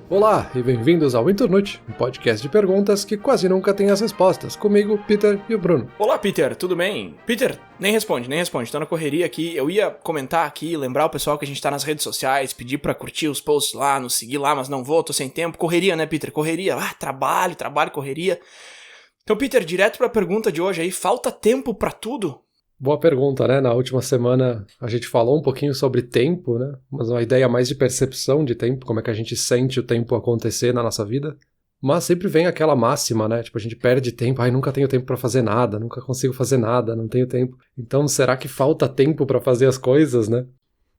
Olá e bem-vindos ao Internute, um podcast de perguntas que quase nunca tem as respostas, comigo, Peter e o Bruno. Olá, Peter, tudo bem? Peter, nem responde, tô na correria aqui. Eu ia comentar aqui, lembrar o pessoal que a gente tá nas redes sociais, pedir pra curtir os posts lá, nos seguir lá, mas não vou, tô sem tempo. Correria, né, Peter? Correria, trabalho, correria. Então, Peter, direto pra pergunta de hoje aí, falta tempo pra tudo? Boa pergunta, né? Na última semana a gente falou um pouquinho sobre tempo, né? Mas uma ideia mais de percepção de tempo, como é que a gente sente o tempo acontecer na nossa vida. Mas sempre vem aquela máxima, né? Tipo, a gente perde tempo, nunca tenho tempo pra fazer nada, nunca consigo fazer nada, não tenho tempo. Então, será que falta tempo pra fazer as coisas, né?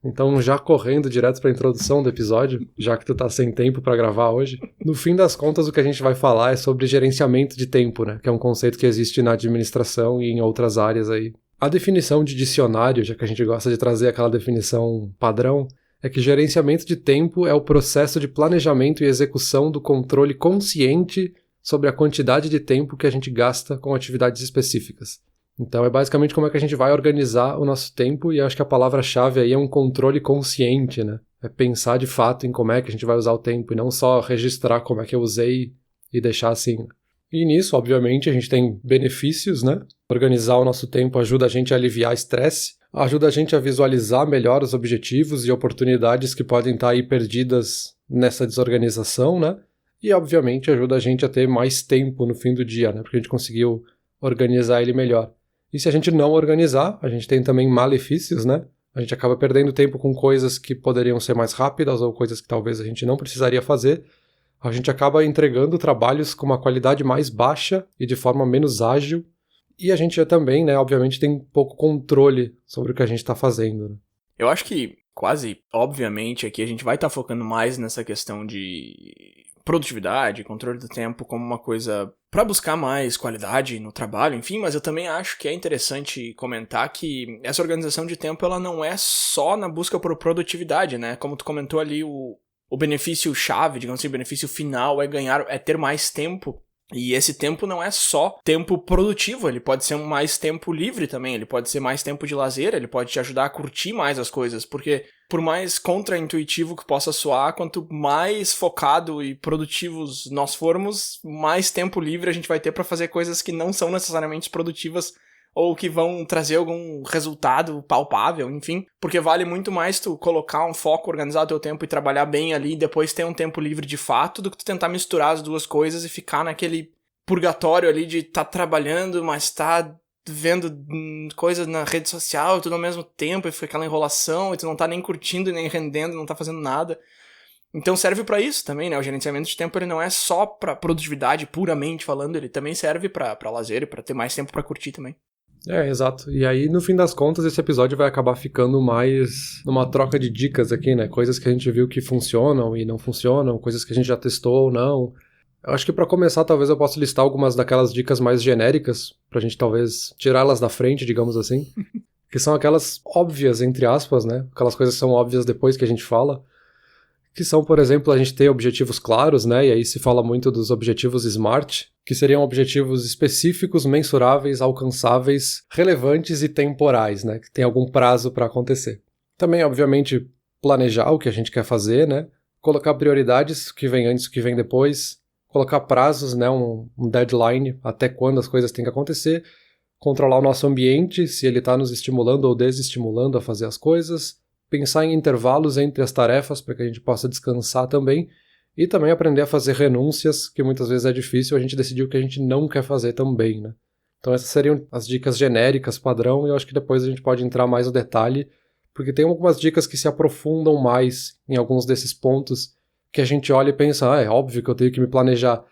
Então, já correndo direto pra introdução do episódio, já que tu tá sem tempo pra gravar hoje, no fim das contas o que a gente vai falar é sobre gerenciamento de tempo, né? Que é um conceito que existe na administração e em outras áreas aí. A definição de dicionário, já que a gente gosta de trazer aquela definição padrão, é que gerenciamento de tempo é o processo de planejamento e execução do controle consciente sobre a quantidade de tempo que a gente gasta com atividades específicas. Então é basicamente como é que a gente vai organizar o nosso tempo, e acho que a palavra-chave aí é um controle consciente, né? É pensar de fato em como é que a gente vai usar o tempo e não só registrar como é que eu usei e deixar assim. E nisso, obviamente, a gente tem benefícios, né? Organizar o nosso tempo ajuda a gente a aliviar estresse, ajuda a gente a visualizar melhor os objetivos e oportunidades que podem estar aí perdidas nessa desorganização, né? E, obviamente, ajuda a gente a ter mais tempo no fim do dia, né? Porque a gente conseguiu organizar ele melhor. E se a gente não organizar, a gente tem também malefícios, né? A gente acaba perdendo tempo com coisas que poderiam ser mais rápidas ou coisas que talvez a gente não precisaria fazer. A gente acaba entregando trabalhos com uma qualidade mais baixa e de forma menos ágil. E a gente também, né, obviamente, tem pouco controle sobre o que a gente está fazendo. Né? Eu acho que, quase obviamente, aqui a gente vai estar focando mais nessa questão de produtividade, controle do tempo como uma coisa para buscar mais qualidade no trabalho, enfim, mas eu também acho que é interessante comentar que essa organização de tempo, ela não é só na busca por produtividade, né? Como tu comentou ali, o benefício chave, digamos assim, o benefício final é ter mais tempo. E esse tempo não é só tempo produtivo, ele pode ser mais tempo livre também, ele pode ser mais tempo de lazer, ele pode te ajudar a curtir mais as coisas, porque por mais contraintuitivo que possa soar, quanto mais focado e produtivos nós formos, mais tempo livre a gente vai ter para fazer coisas que não são necessariamente produtivas ou que vão trazer algum resultado palpável, enfim. Porque vale muito mais tu colocar um foco, organizar o teu tempo e trabalhar bem ali e depois ter um tempo livre de fato, do que tu tentar misturar as duas coisas e ficar naquele purgatório ali de tá trabalhando, mas tá vendo coisas na rede social e tudo ao mesmo tempo, e fica aquela enrolação, e tu não tá nem curtindo, nem rendendo, não tá fazendo nada. Então serve pra isso também, né? O gerenciamento de tempo, ele não é só pra produtividade puramente falando, ele também serve pra lazer e pra ter mais tempo pra curtir também. Exato. E aí, no fim das contas, esse episódio vai acabar ficando mais numa troca de dicas aqui, né? Coisas que a gente viu que funcionam e não funcionam, coisas que a gente já testou ou não. Eu acho que pra começar, talvez eu possa listar algumas daquelas dicas mais genéricas, pra gente talvez tirá-las da frente, digamos assim, que são aquelas óbvias, entre aspas, né? Aquelas coisas que são óbvias depois que a gente fala, que são, por exemplo, a gente ter objetivos claros, né? E aí se fala muito dos objetivos SMART, que seriam objetivos específicos, mensuráveis, alcançáveis, relevantes e temporais, né? Que tem algum prazo para acontecer. Também, obviamente, planejar o que a gente quer fazer, né? Colocar prioridades, o que vem antes, o que vem depois. Colocar prazos, né? Um deadline, até quando as coisas têm que acontecer. Controlar o nosso ambiente, se ele está nos estimulando ou desestimulando a fazer as coisas. Pensar em intervalos entre as tarefas para que a gente possa descansar também, e também aprender a fazer renúncias, que muitas vezes é difícil a gente decidir o que a gente não quer fazer também, né? Então essas seriam as dicas genéricas, padrão, e eu acho que depois a gente pode entrar mais no detalhe, porque tem algumas dicas que se aprofundam mais em alguns desses pontos, que a gente olha e pensa, é óbvio que eu tenho que me planejar.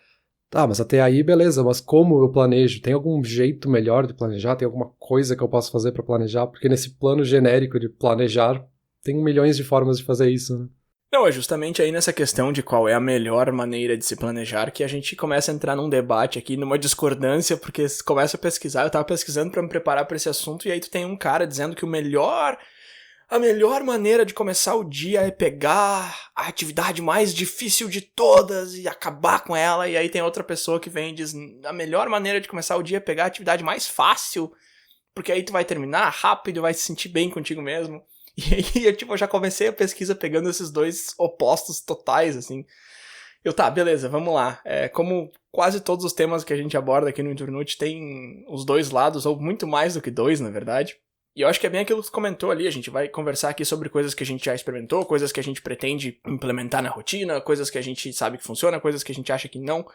Tá, mas até aí beleza, mas como eu planejo? Tem algum jeito melhor de planejar? Tem alguma coisa que eu posso fazer para planejar? Porque nesse plano genérico de planejar, tem milhões de formas de fazer isso, né? Não, é justamente aí nessa questão de qual é a melhor maneira de se planejar que a gente começa a entrar num debate aqui, numa discordância, porque você começa a pesquisar, eu tava pesquisando pra me preparar pra esse assunto, e aí tu tem um cara dizendo que a melhor maneira de começar o dia é pegar a atividade mais difícil de todas e acabar com ela, e aí tem outra pessoa que vem e diz, a melhor maneira de começar o dia é pegar a atividade mais fácil, porque aí tu vai terminar rápido, vai se sentir bem contigo mesmo. E aí, eu já comecei a pesquisa pegando esses dois opostos totais, assim. Tá, beleza, vamos lá. Como quase todos os temas que a gente aborda aqui no Inturnute tem os dois lados, ou muito mais do que dois, na verdade. E eu acho que é bem aquilo que você comentou ali, a gente vai conversar aqui sobre coisas que a gente já experimentou, coisas que a gente pretende implementar na rotina, coisas que a gente sabe que funciona, coisas que a gente acha que não.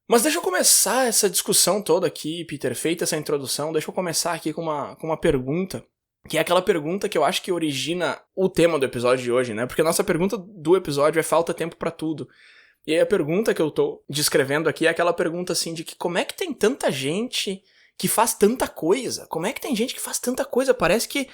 Mas deixa eu começar essa discussão toda aqui, Peter, feita essa introdução, deixa eu começar aqui com uma pergunta, que é aquela pergunta que eu acho que origina o tema do episódio de hoje, né? Porque a nossa pergunta do episódio é falta tempo pra tudo. E aí a pergunta que eu tô descrevendo aqui é aquela pergunta assim de que como é que tem tanta gente que faz tanta coisa? Como é que tem gente que faz tanta coisa? Parece que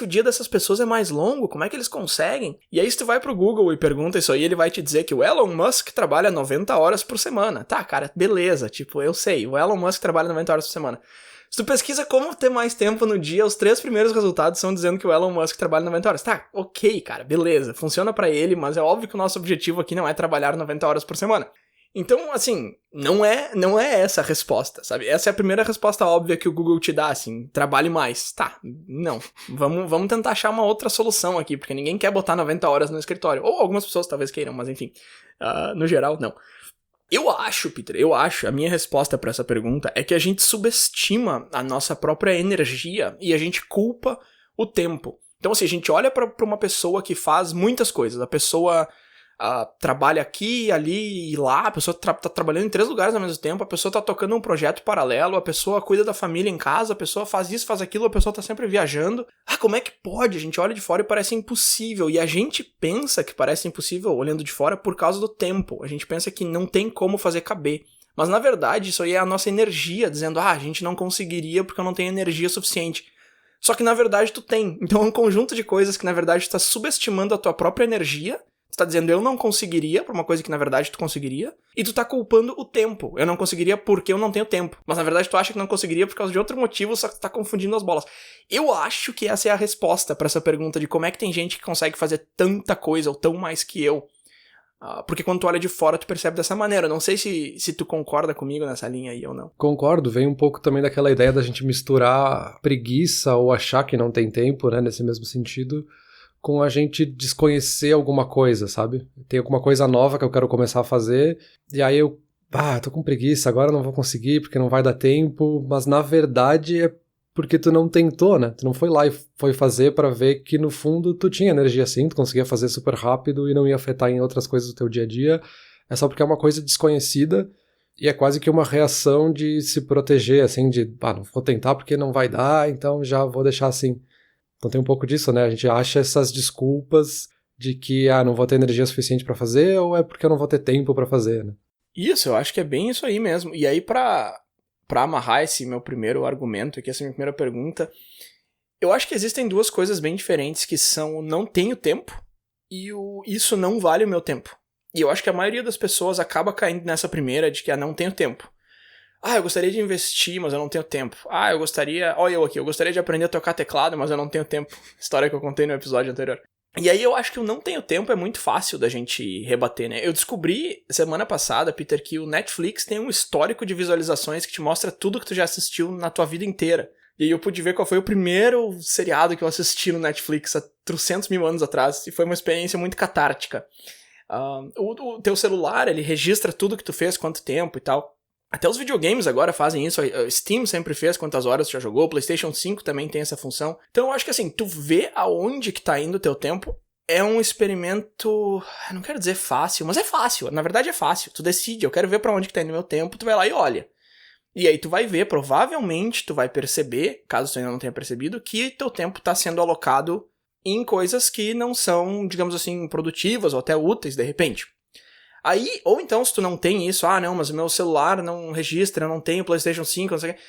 o dia dessas pessoas é mais longo, como é que eles conseguem? E aí se tu vai pro Google e pergunta isso aí, ele vai te dizer que o Elon Musk trabalha 90 horas por semana. Tá, cara, beleza, tipo, eu sei, o Elon Musk trabalha 90 horas por semana. Se tu pesquisa como ter mais tempo no dia, os 3 primeiros resultados são dizendo que o Elon Musk trabalha 90 horas. Tá, ok, cara, beleza, funciona pra ele, mas é óbvio que o nosso objetivo aqui não é trabalhar 90 horas por semana. Então, assim, não é essa a resposta, sabe? Essa é a primeira resposta óbvia que o Google te dá, assim, trabalhe mais. Tá, não, vamos tentar achar uma outra solução aqui, porque ninguém quer botar 90 horas no escritório. Ou algumas pessoas talvez queiram, mas enfim, no geral, não. Eu acho, Peter, a minha resposta pra essa pergunta é que a gente subestima a nossa própria energia e a gente culpa o tempo. Então, assim, a gente olha pra uma pessoa que faz muitas coisas, a pessoa trabalha aqui, ali e lá, a pessoa tá trabalhando em 3 lugares ao mesmo tempo, a pessoa tá tocando um projeto paralelo, a pessoa cuida da família em casa, a pessoa faz isso, faz aquilo, a pessoa tá sempre viajando. Como é que pode? A gente olha de fora e parece impossível, e a gente pensa que parece impossível olhando de fora por causa do tempo. A gente pensa que não tem como fazer caber. Mas na verdade isso aí é a nossa energia, dizendo, a gente não conseguiria porque eu não tenho energia suficiente. Só que na verdade tu tem. Então é um conjunto de coisas que na verdade tu tá subestimando a tua própria energia. Tu tá dizendo, eu não conseguiria, por uma coisa que na verdade tu conseguiria, e tu tá culpando o tempo. Eu não conseguiria porque eu não tenho tempo. Mas na verdade tu acha que não conseguiria por causa de outro motivo, só que tu tá confundindo as bolas. Eu acho que essa é a resposta pra essa pergunta de como é que tem gente que consegue fazer tanta coisa, ou tão mais que eu. Porque quando tu olha de fora, tu percebe dessa maneira. Eu não sei se tu concorda comigo nessa linha aí ou não. Concordo, vem um pouco também daquela ideia da gente misturar preguiça ou achar que não tem tempo, né, nesse mesmo sentido, com a gente desconhecer alguma coisa, sabe? Tem alguma coisa nova que eu quero começar a fazer, e aí eu, tô com preguiça, agora não vou conseguir porque não vai dar tempo, mas na verdade é porque tu não tentou, né? Tu não foi lá e foi fazer pra ver que no fundo tu tinha energia sim, tu conseguia fazer super rápido e não ia afetar em outras coisas do teu dia a dia, é só porque é uma coisa desconhecida e é quase que uma reação de se proteger, assim, de, não vou tentar porque não vai dar, então já vou deixar assim. Então tem um pouco disso, né? A gente acha essas desculpas de que, não vou ter energia suficiente pra fazer, ou é porque eu não vou ter tempo pra fazer, né? Isso, eu acho que é bem isso aí mesmo. E aí, pra amarrar esse meu primeiro argumento aqui, essa minha primeira pergunta, eu acho que existem 2 coisas bem diferentes, que são não tenho tempo e isso não vale o meu tempo. E eu acho que a maioria das pessoas acaba caindo nessa primeira de que não tenho tempo. Eu gostaria de investir, mas eu não tenho tempo. Eu gostaria... Olha eu aqui, eu gostaria de aprender a tocar teclado, mas eu não tenho tempo. História que eu contei no episódio anterior. E aí eu acho que o não tenho tempo é muito fácil da gente rebater, né? Eu descobri semana passada, Peter, que o Netflix tem um histórico de visualizações que te mostra tudo que tu já assistiu na tua vida inteira. E aí eu pude ver qual foi o primeiro seriado que eu assisti no Netflix há 300 mil anos atrás, e foi uma experiência muito catártica. O teu celular, ele registra tudo que tu fez, quanto tempo e tal. Até os videogames agora fazem isso, a Steam sempre fez quantas horas tu já jogou, o PlayStation 5 também tem essa função. Então eu acho que assim, tu vê aonde que tá indo o teu tempo, é um experimento, não quero dizer fácil, mas é fácil, na verdade é fácil. Tu decide, eu quero ver pra onde que tá indo o meu tempo, tu vai lá e olha. E aí tu vai ver, provavelmente tu vai perceber, caso tu ainda não tenha percebido, que teu tempo tá sendo alocado em coisas que não são, digamos assim, produtivas ou até úteis de repente. Aí, ou então, se tu não tem isso, não, mas o meu celular não registra, eu não tenho PlayStation 5, não sei o que.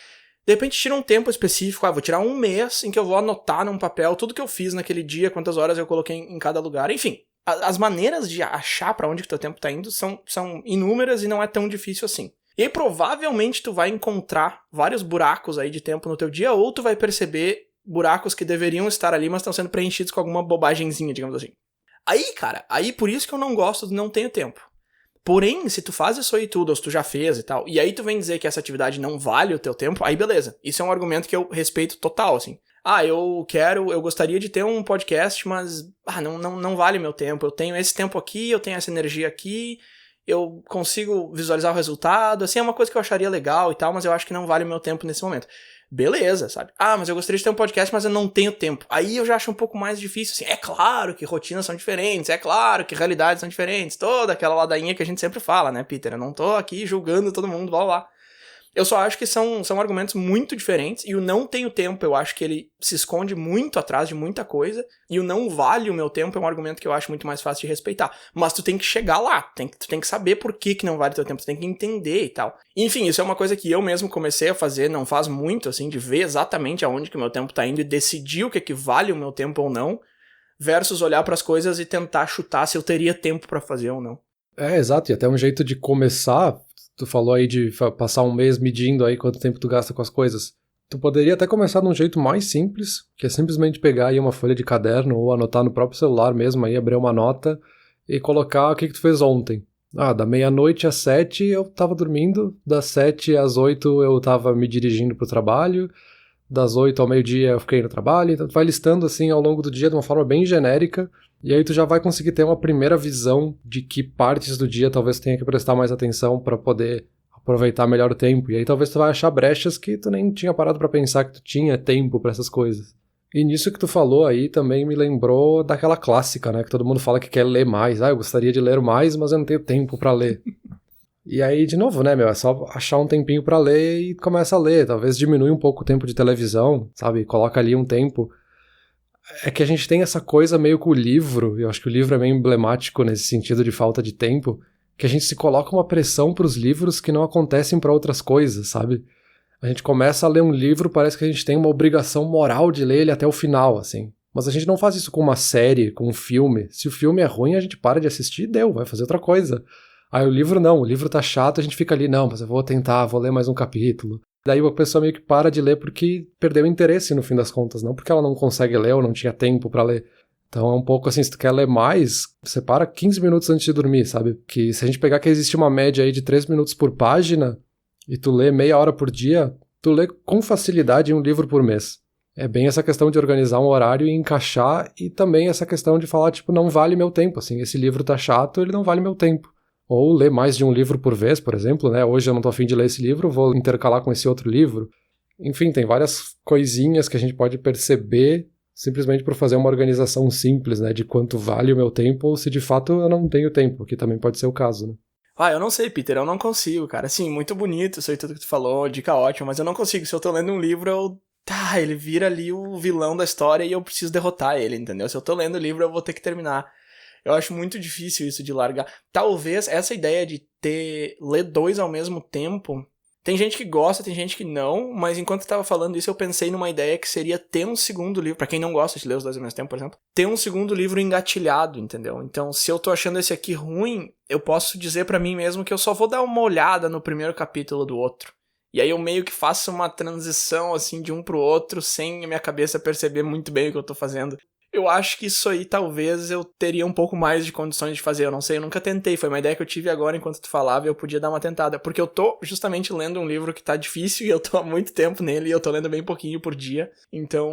De repente tira um tempo específico, vou tirar um mês em que eu vou anotar num papel tudo que eu fiz naquele dia, quantas horas eu coloquei em cada lugar. Enfim, as maneiras de achar pra onde que teu tempo tá indo são inúmeras e não é tão difícil assim. E aí provavelmente tu vai encontrar vários buracos aí de tempo no teu dia, ou tu vai perceber buracos que deveriam estar ali, mas estão sendo preenchidos com alguma bobagemzinha, digamos assim. Aí, cara, por isso que eu não gosto do não tenho tempo. Porém, se tu faz isso aí tudo, ou se tu já fez e tal, e aí tu vem dizer que essa atividade não vale o teu tempo, aí beleza. Isso é um argumento que eu respeito total, assim. Eu gostaria de ter um podcast, mas não vale meu tempo. Eu tenho esse tempo aqui, eu tenho essa energia aqui, eu consigo visualizar o resultado, assim, é uma coisa que eu acharia legal e tal, mas eu acho que não vale o meu tempo nesse momento. Beleza, sabe? Ah, mas eu gostaria de ter um podcast, mas eu não tenho tempo. Aí eu já acho um pouco mais difícil, assim, é claro que rotinas são diferentes, é claro que realidades são diferentes, toda aquela ladainha que a gente sempre fala, né, Peter? Eu não tô aqui julgando todo mundo, blá, blá. Eu só acho que são argumentos muito diferentes, e o não tenho tempo, eu acho que ele se esconde muito atrás de muita coisa, e o não vale o meu tempo é um argumento que eu acho muito mais fácil de respeitar. Mas tu tem que chegar lá, tu tem que saber por que não vale o teu tempo, tu tem que entender e tal. Enfim, isso é uma coisa que eu mesmo comecei a fazer, não faz muito, assim, de ver exatamente aonde que o meu tempo tá indo e decidir o que vale o meu tempo ou não, versus olhar pras coisas e tentar chutar se eu teria tempo pra fazer ou não. Exato, e até um jeito de começar. Tu falou aí de passar um mês medindo aí quanto tempo tu gasta com as coisas. Tu poderia até começar de um jeito mais simples, que é simplesmente pegar aí uma folha de caderno ou anotar no próprio celular mesmo, aí abrir uma nota e colocar o que tu fez ontem. Da meia-noite às 7 eu tava dormindo, das 7 às 8 eu tava me dirigindo pro trabalho, das 8 ao meio-dia eu fiquei no trabalho, então tu vai listando assim ao longo do dia de uma forma bem genérica, e aí tu já vai conseguir ter uma primeira visão de que partes do dia talvez tenha que prestar mais atenção para poder aproveitar melhor o tempo. E aí talvez tu vai achar brechas que tu nem tinha parado para pensar que tu tinha tempo para essas coisas. E nisso que tu falou aí também me lembrou daquela clássica, né? Que todo mundo fala que quer ler mais. Eu gostaria de ler mais, mas eu não tenho tempo para ler. E aí, de novo, né, é só achar um tempinho para ler e começa a ler. Talvez diminui um pouco o tempo de televisão, sabe? Coloca ali um tempo. É que a gente tem essa coisa meio com o livro, eu acho que o livro é meio emblemático nesse sentido de falta de tempo, que a gente se coloca uma pressão pros livros que não acontecem para outras coisas, sabe? A gente começa a ler um livro, parece que a gente tem uma obrigação moral de ler ele até o final, assim. Mas a gente não faz isso com uma série, com um filme. Se o filme é ruim, a gente para de assistir e deu, vai fazer outra coisa. Aí o livro não, o livro tá chato, a gente fica ali, não, mas eu vou tentar, vou ler mais um capítulo. Daí a pessoa meio que para de ler porque perdeu interesse no fim das contas, não porque ela não consegue ler ou não tinha tempo pra ler. Então é um pouco assim, se tu quer ler mais, você para 15 minutos antes de dormir, sabe? Que se a gente pegar que existe uma média aí de 3 minutos por página e tu lê meia hora por dia, tu lê com facilidade um livro por mês. É bem essa questão de organizar um horário e encaixar, e também essa questão de falar, tipo, não vale meu tempo, assim, esse livro tá chato, ele não vale meu tempo. Ou ler mais de um livro por vez, por exemplo, né? Hoje eu não tô afim de ler esse livro, vou intercalar com esse outro livro. Enfim, tem várias coisinhas que a gente pode perceber simplesmente por fazer uma organização simples, né? De quanto vale o meu tempo ou se de fato eu não tenho tempo, que também pode ser o caso, né? Eu não sei, Peter, eu não consigo, cara. Assim, muito bonito isso aí tudo que tu falou, dica ótima, mas eu não consigo. Se eu tô lendo um livro, ele vira ali o vilão da história e eu preciso derrotar ele, entendeu? Se eu tô lendo o livro, eu vou ter que terminar. Eu acho muito difícil isso de largar. Talvez essa ideia de ler 2 ao mesmo tempo... Tem gente que gosta, tem gente que não, mas enquanto eu tava falando isso, eu pensei numa ideia que seria ter um segundo livro, pra quem não gosta de ler os 2 ao mesmo tempo, por exemplo, ter um segundo livro engatilhado, entendeu? Então, se eu tô achando esse aqui ruim, eu posso dizer pra mim mesmo que eu só vou dar uma olhada no primeiro capítulo do outro. E aí eu meio que faço uma transição, assim, de um pro outro, sem a minha cabeça perceber muito bem o que eu tô fazendo. Eu acho que isso aí talvez eu teria um pouco mais de condições de fazer, eu não sei, eu nunca tentei, foi uma ideia que eu tive agora enquanto tu falava e eu podia dar uma tentada, porque eu tô justamente lendo um livro que tá difícil e eu tô há muito tempo nele e eu tô lendo bem pouquinho por dia, então,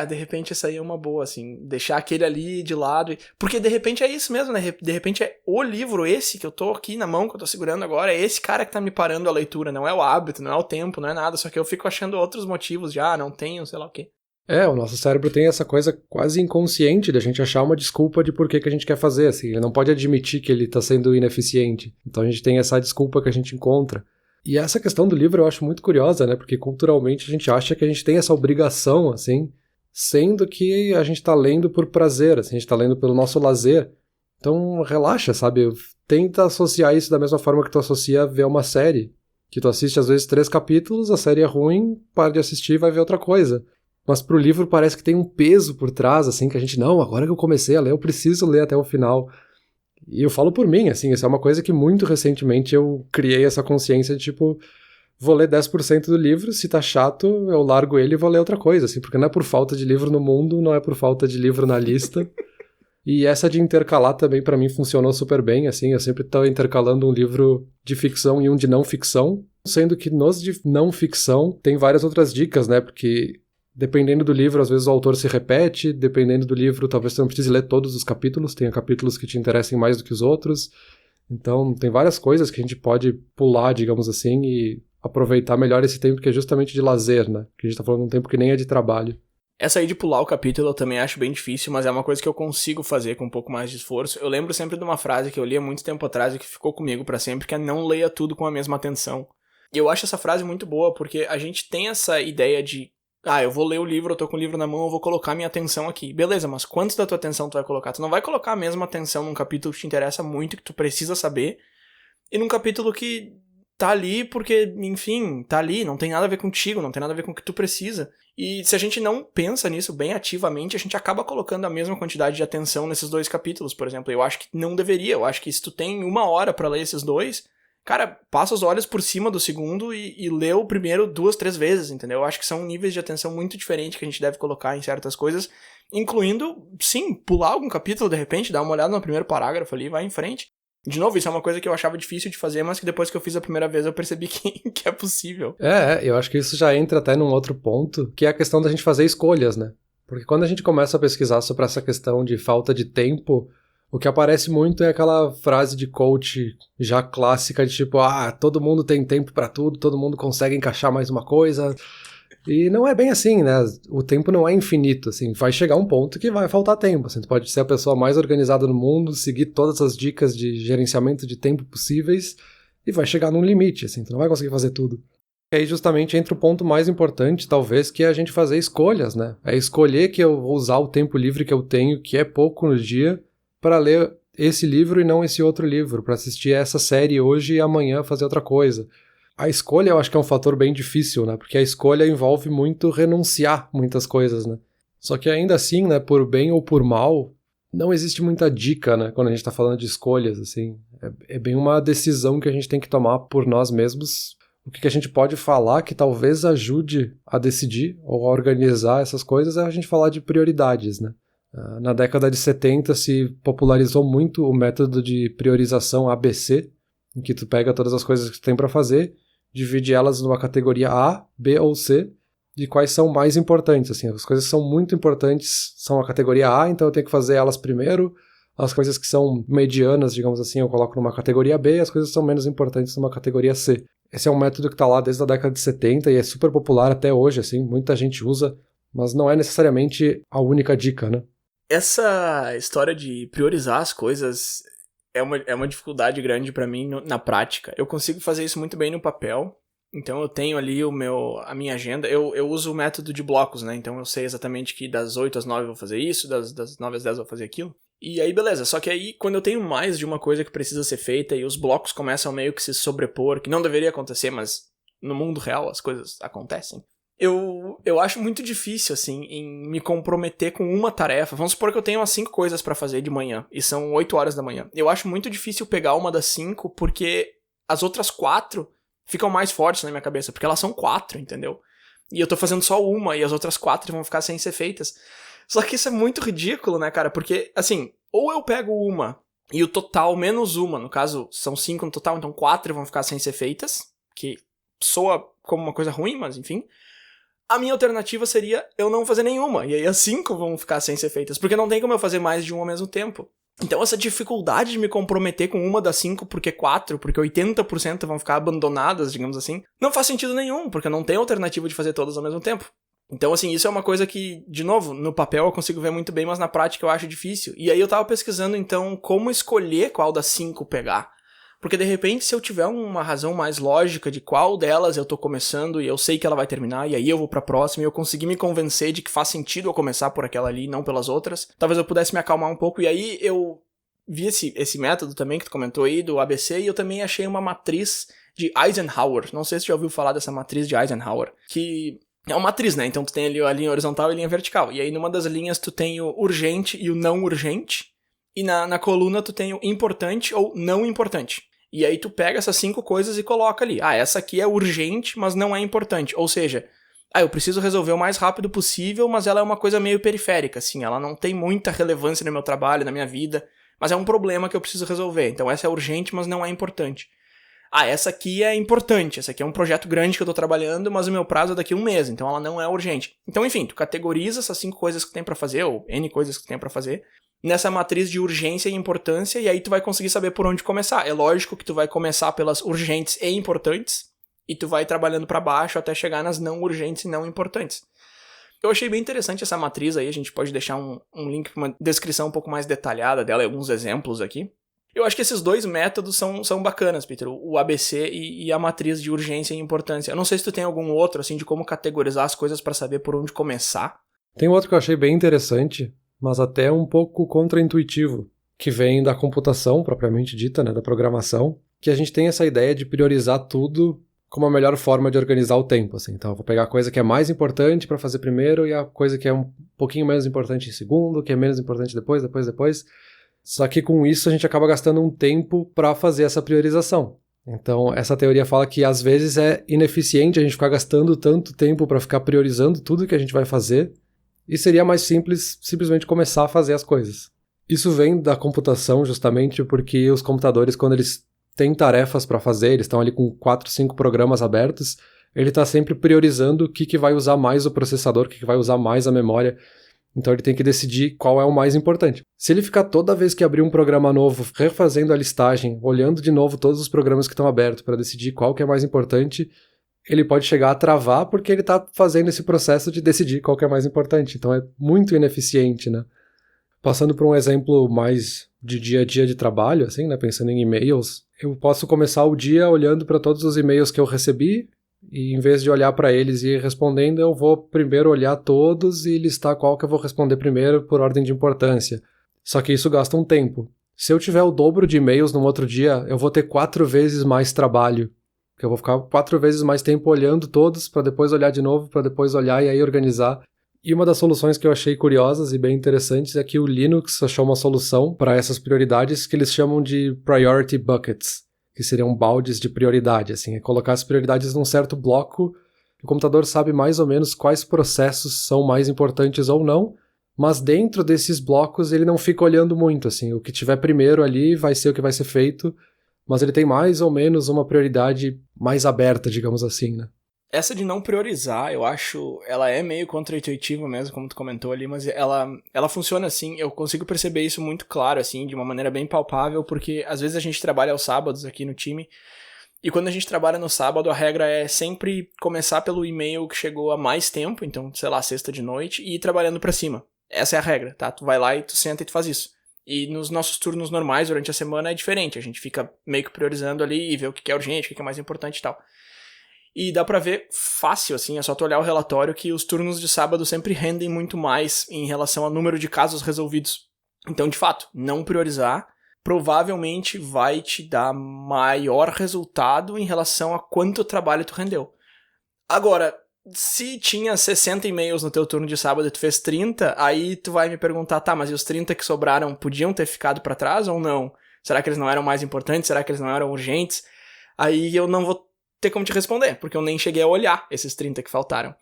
de repente essa aí é uma boa, assim, deixar aquele ali de lado, porque de repente é isso mesmo, né, de repente é o livro esse que eu tô aqui na mão, que eu tô segurando agora, é esse cara que tá me parando a leitura, não é o hábito, não é o tempo, não é nada, só que eu fico achando outros motivos de, não tenho, sei lá o quê. O nosso cérebro tem essa coisa quase inconsciente de a gente achar uma desculpa de por que a gente quer fazer, assim, ele não pode admitir que ele tá sendo ineficiente, então a gente tem essa desculpa que a gente encontra. E essa questão do livro eu acho muito curiosa, né, porque culturalmente a gente acha que a gente tem essa obrigação, assim, sendo que a gente tá lendo por prazer, assim, a gente tá lendo pelo nosso lazer. Então relaxa, sabe, tenta associar isso da mesma forma que tu associa ver uma série, que tu assiste às vezes 3 capítulos, a série é ruim, para de assistir e vai ver outra coisa. Mas pro livro parece que tem um peso por trás, assim, que a gente, não, agora que eu comecei a ler, eu preciso ler até o final. E eu falo por mim, assim, isso é uma coisa que muito recentemente eu criei essa consciência de, tipo, vou ler 10% do livro, se tá chato, eu largo ele e vou ler outra coisa, assim, porque não é por falta de livro no mundo, não é por falta de livro na lista. E essa de intercalar também pra mim funcionou super bem, assim, eu sempre tô intercalando um livro de ficção e um de não ficção, sendo que nos de não ficção tem várias outras dicas, né, porque... Dependendo do livro, às vezes o autor se repete, dependendo do livro, talvez você não precise ler todos os capítulos, tenha capítulos que te interessem mais do que os outros. Então, tem várias coisas que a gente pode pular, digamos assim, e aproveitar melhor esse tempo que é justamente de lazer, né? Que a gente tá falando de um tempo que nem é de trabalho. Essa aí de pular o capítulo eu também acho bem difícil, mas é uma coisa que eu consigo fazer com um pouco mais de esforço. Eu lembro sempre de uma frase que eu li há muito tempo atrás e que ficou comigo pra sempre, que é não leia tudo com a mesma atenção. E eu acho essa frase muito boa, porque a gente tem essa ideia de eu vou ler o livro, eu tô com o livro na mão, eu vou colocar minha atenção aqui. Beleza, mas quanto da tua atenção tu vai colocar? Tu não vai colocar a mesma atenção num capítulo que te interessa muito, que tu precisa saber, e num capítulo que tá ali porque, enfim, tá ali, não tem nada a ver contigo, não tem nada a ver com o que tu precisa. E se a gente não pensa nisso bem ativamente, a gente acaba colocando a mesma quantidade de atenção nesses 2 capítulos, por exemplo. Eu acho que não deveria, eu acho que se tu tem 1 hora pra ler esses 2, cara, passa os olhos por cima do segundo e lê o primeiro 2, 3 vezes, entendeu? Eu acho que são níveis de atenção muito diferentes que a gente deve colocar em certas coisas, incluindo, sim, pular algum capítulo de repente, dar uma olhada no primeiro parágrafo ali e vai em frente. De novo, isso é uma coisa que eu achava difícil de fazer, mas que depois que eu fiz a primeira vez eu percebi que é possível. Eu acho que isso já entra até num outro ponto, que é a questão da gente fazer escolhas, né? Porque quando a gente começa a pesquisar sobre essa questão de falta de tempo, o que aparece muito é aquela frase de coach já clássica de tipo, todo mundo tem tempo pra tudo, todo mundo consegue encaixar mais uma coisa. E não é bem assim, né? O tempo não é infinito, assim, vai chegar um ponto que vai faltar tempo, assim, tu pode ser a pessoa mais organizada no mundo, seguir todas as dicas de gerenciamento de tempo possíveis e vai chegar num limite, assim, tu não vai conseguir fazer tudo. E aí justamente entra o ponto mais importante, talvez, que é a gente fazer escolhas, né? É escolher que eu vou usar o tempo livre que eu tenho, que é pouco no dia, para ler esse livro e não esse outro livro, para assistir essa série hoje e amanhã fazer outra coisa. A escolha eu acho que é um fator bem difícil, né? Porque a escolha envolve muito renunciar muitas coisas, né? Só que ainda assim, né, por bem ou por mal, não existe muita dica, né, quando a gente tá falando de escolhas, assim. É bem uma decisão que a gente tem que tomar por nós mesmos. O que a gente pode falar que talvez ajude a decidir ou a organizar essas coisas é a gente falar de prioridades, né? Na década de 70 se popularizou muito o método de priorização ABC, em que tu pega todas as coisas que tu tem para fazer, divide elas numa categoria A, B ou C, de quais são mais importantes. Assim, as coisas que são muito importantes são a categoria A, então eu tenho que fazer elas primeiro. As coisas que são medianas, digamos assim, eu coloco numa categoria B, e as coisas que são menos importantes numa categoria C. Esse é um método que está lá desde a década de 70 e é super popular até hoje, assim, muita gente usa, mas não é necessariamente a única dica, né? Essa história de priorizar as coisas é uma dificuldade grande pra mim na prática. Eu consigo fazer isso muito bem no papel, então eu tenho ali a minha agenda, eu uso o método de blocos, né? Então eu sei exatamente que das 8 às 9 eu vou fazer isso, das 9 às 10 eu vou fazer aquilo. E aí beleza, só que aí quando eu tenho mais de uma coisa que precisa ser feita e os blocos começam meio que se sobrepor, que não deveria acontecer, mas no mundo real as coisas acontecem. Eu acho muito difícil, assim, em me comprometer com uma tarefa. Vamos supor que eu tenho umas 5 coisas pra fazer de manhã, e são 8 horas da manhã. Eu acho muito difícil pegar uma das 5, porque as outras 4 ficam mais fortes na minha cabeça, porque elas são 4, entendeu? E eu tô fazendo só uma, e as outras 4 vão ficar sem ser feitas. Só que isso é muito ridículo, né, cara? Porque, assim, ou eu pego uma, e o total menos uma, no caso, são 5 no total, então 4 vão ficar sem ser feitas, que soa como uma coisa ruim, mas enfim. A minha alternativa seria eu não fazer nenhuma, e aí as 5 vão ficar sem ser feitas, porque não tem como eu fazer mais de uma ao mesmo tempo. Então essa dificuldade de me comprometer com uma das 5 porque 4, porque 80% vão ficar abandonadas, digamos assim, não faz sentido nenhum, porque não tem alternativa de fazer todas ao mesmo tempo. Então assim, isso é uma coisa que, de novo, no papel eu consigo ver muito bem, mas na prática eu acho difícil. E aí eu tava pesquisando então como escolher qual das 5 pegar. Porque de repente, se eu tiver uma razão mais lógica de qual delas eu tô começando e eu sei que ela vai terminar, e aí eu vou pra próxima e eu conseguir me convencer de que faz sentido eu começar por aquela ali e não pelas outras, talvez eu pudesse me acalmar um pouco. E aí eu vi esse método também que tu comentou aí, do ABC, e eu também achei uma matriz de Eisenhower. Não sei se tu já ouviu falar dessa matriz de Eisenhower, que é uma matriz, né? Então tu tem ali a linha horizontal e a linha vertical. E aí numa das linhas tu tem o urgente e o não urgente. E na coluna tu tem o importante ou não importante. E aí tu pega essas 5 coisas e coloca ali. Essa aqui é urgente, mas não é importante. Ou seja, eu preciso resolver o mais rápido possível, mas ela é uma coisa meio periférica, assim. Ela não tem muita relevância no meu trabalho, na minha vida, mas é um problema que eu preciso resolver. Então essa é urgente, mas não é importante. Essa aqui é importante. Essa aqui é um projeto grande que eu tô trabalhando, mas o meu prazo é daqui a 1 mês, então ela não é urgente. Então, enfim, tu categoriza essas 5 coisas que tem pra fazer, ou N coisas que tem pra fazer, nessa matriz de urgência e importância, e aí tu vai conseguir saber por onde começar. É lógico que tu vai começar pelas urgentes e importantes, e tu vai trabalhando pra baixo até chegar nas não urgentes e não importantes. Eu achei bem interessante essa matriz aí, a gente pode deixar um link com uma descrição um pouco mais detalhada dela e alguns exemplos aqui. Eu acho que esses dois métodos são bacanas, Peter, o ABC e a matriz de urgência e importância. Eu não sei se tu tem algum outro, assim, de como categorizar as coisas pra saber por onde começar. Tem outro que eu achei bem interessante, mas até um pouco contraintuitivo, que vem da computação, propriamente dita, né, da programação, que a gente tem essa ideia de priorizar tudo como a melhor forma de organizar o tempo, assim. Então, eu vou pegar a coisa que é mais importante para fazer primeiro e a coisa que é um pouquinho menos importante em segundo, que é menos importante depois. Só que com isso a gente acaba gastando um tempo para fazer essa priorização. Então, essa teoria fala que às vezes é ineficiente a gente ficar gastando tanto tempo para ficar priorizando tudo que a gente vai fazer, e seria mais simples simplesmente começar a fazer as coisas. Isso vem da computação justamente porque os computadores, quando eles têm tarefas para fazer, eles estão ali com 4, 5 programas abertos, ele está sempre priorizando o que vai usar mais o processador, o que vai usar mais a memória. Então ele tem que decidir qual é o mais importante. Se ele ficar toda vez que abrir um programa novo, refazendo a listagem, olhando de novo todos os programas que estão abertos para decidir qual que é mais importante, ele pode chegar a travar porque ele está fazendo esse processo de decidir qual que é mais importante. Então é muito ineficiente, né? Passando por um exemplo mais de dia a dia de trabalho, assim, né? Pensando em e-mails, eu posso começar o dia olhando para todos os e-mails que eu recebi, e em vez de olhar para eles e ir respondendo, eu vou primeiro olhar todos e listar qual que eu vou responder primeiro por ordem de importância. Só que isso gasta um tempo. Se eu tiver o dobro de e-mails no outro dia, eu vou ter 4 vezes mais trabalho. Porque eu vou ficar 4 vezes mais tempo olhando todos, para depois olhar de novo, para depois olhar e aí organizar. E uma das soluções que eu achei curiosas e bem interessantes é que o Linux achou uma solução para essas prioridades que eles chamam de Priority Buckets, que seriam baldes de prioridade, assim, é colocar as prioridades num certo bloco, o computador sabe mais ou menos quais processos são mais importantes ou não, mas dentro desses blocos ele não fica olhando muito, assim, o que tiver primeiro ali vai ser o que vai ser feito, mas ele tem mais ou menos uma prioridade mais aberta, digamos assim, né? Essa de não priorizar, eu acho, ela é meio contraintuitiva mesmo, como tu comentou ali, mas ela funciona assim, eu consigo perceber isso muito claro, assim, de uma maneira bem palpável, porque às vezes a gente trabalha aos sábados aqui no time, e quando a gente trabalha no sábado, a regra é sempre começar pelo e-mail que chegou há mais tempo, então, sei lá, sexta de noite, e ir trabalhando pra cima. Essa é a regra, tá? Tu vai lá e tu senta e tu faz isso. E nos nossos turnos normais, durante a semana, é diferente, a gente fica meio que priorizando ali e vê o que é urgente, o que é mais importante e tal. E dá pra ver fácil, assim, é só tu olhar o relatório que os turnos de sábado sempre rendem muito mais em relação ao número de casos resolvidos. Então, de fato, não priorizar provavelmente vai te dar maior resultado em relação a quanto trabalho tu rendeu. Agora, se tinha 60 e-mails no teu turno de sábado e tu fez 30, aí tu vai me perguntar, tá, mas e os 30 que sobraram podiam ter ficado pra trás ou não? Será que eles não eram mais importantes? Será que eles não eram urgentes? Aí eu não vou ter como te responder, porque eu nem cheguei a olhar esses 30 que faltaram.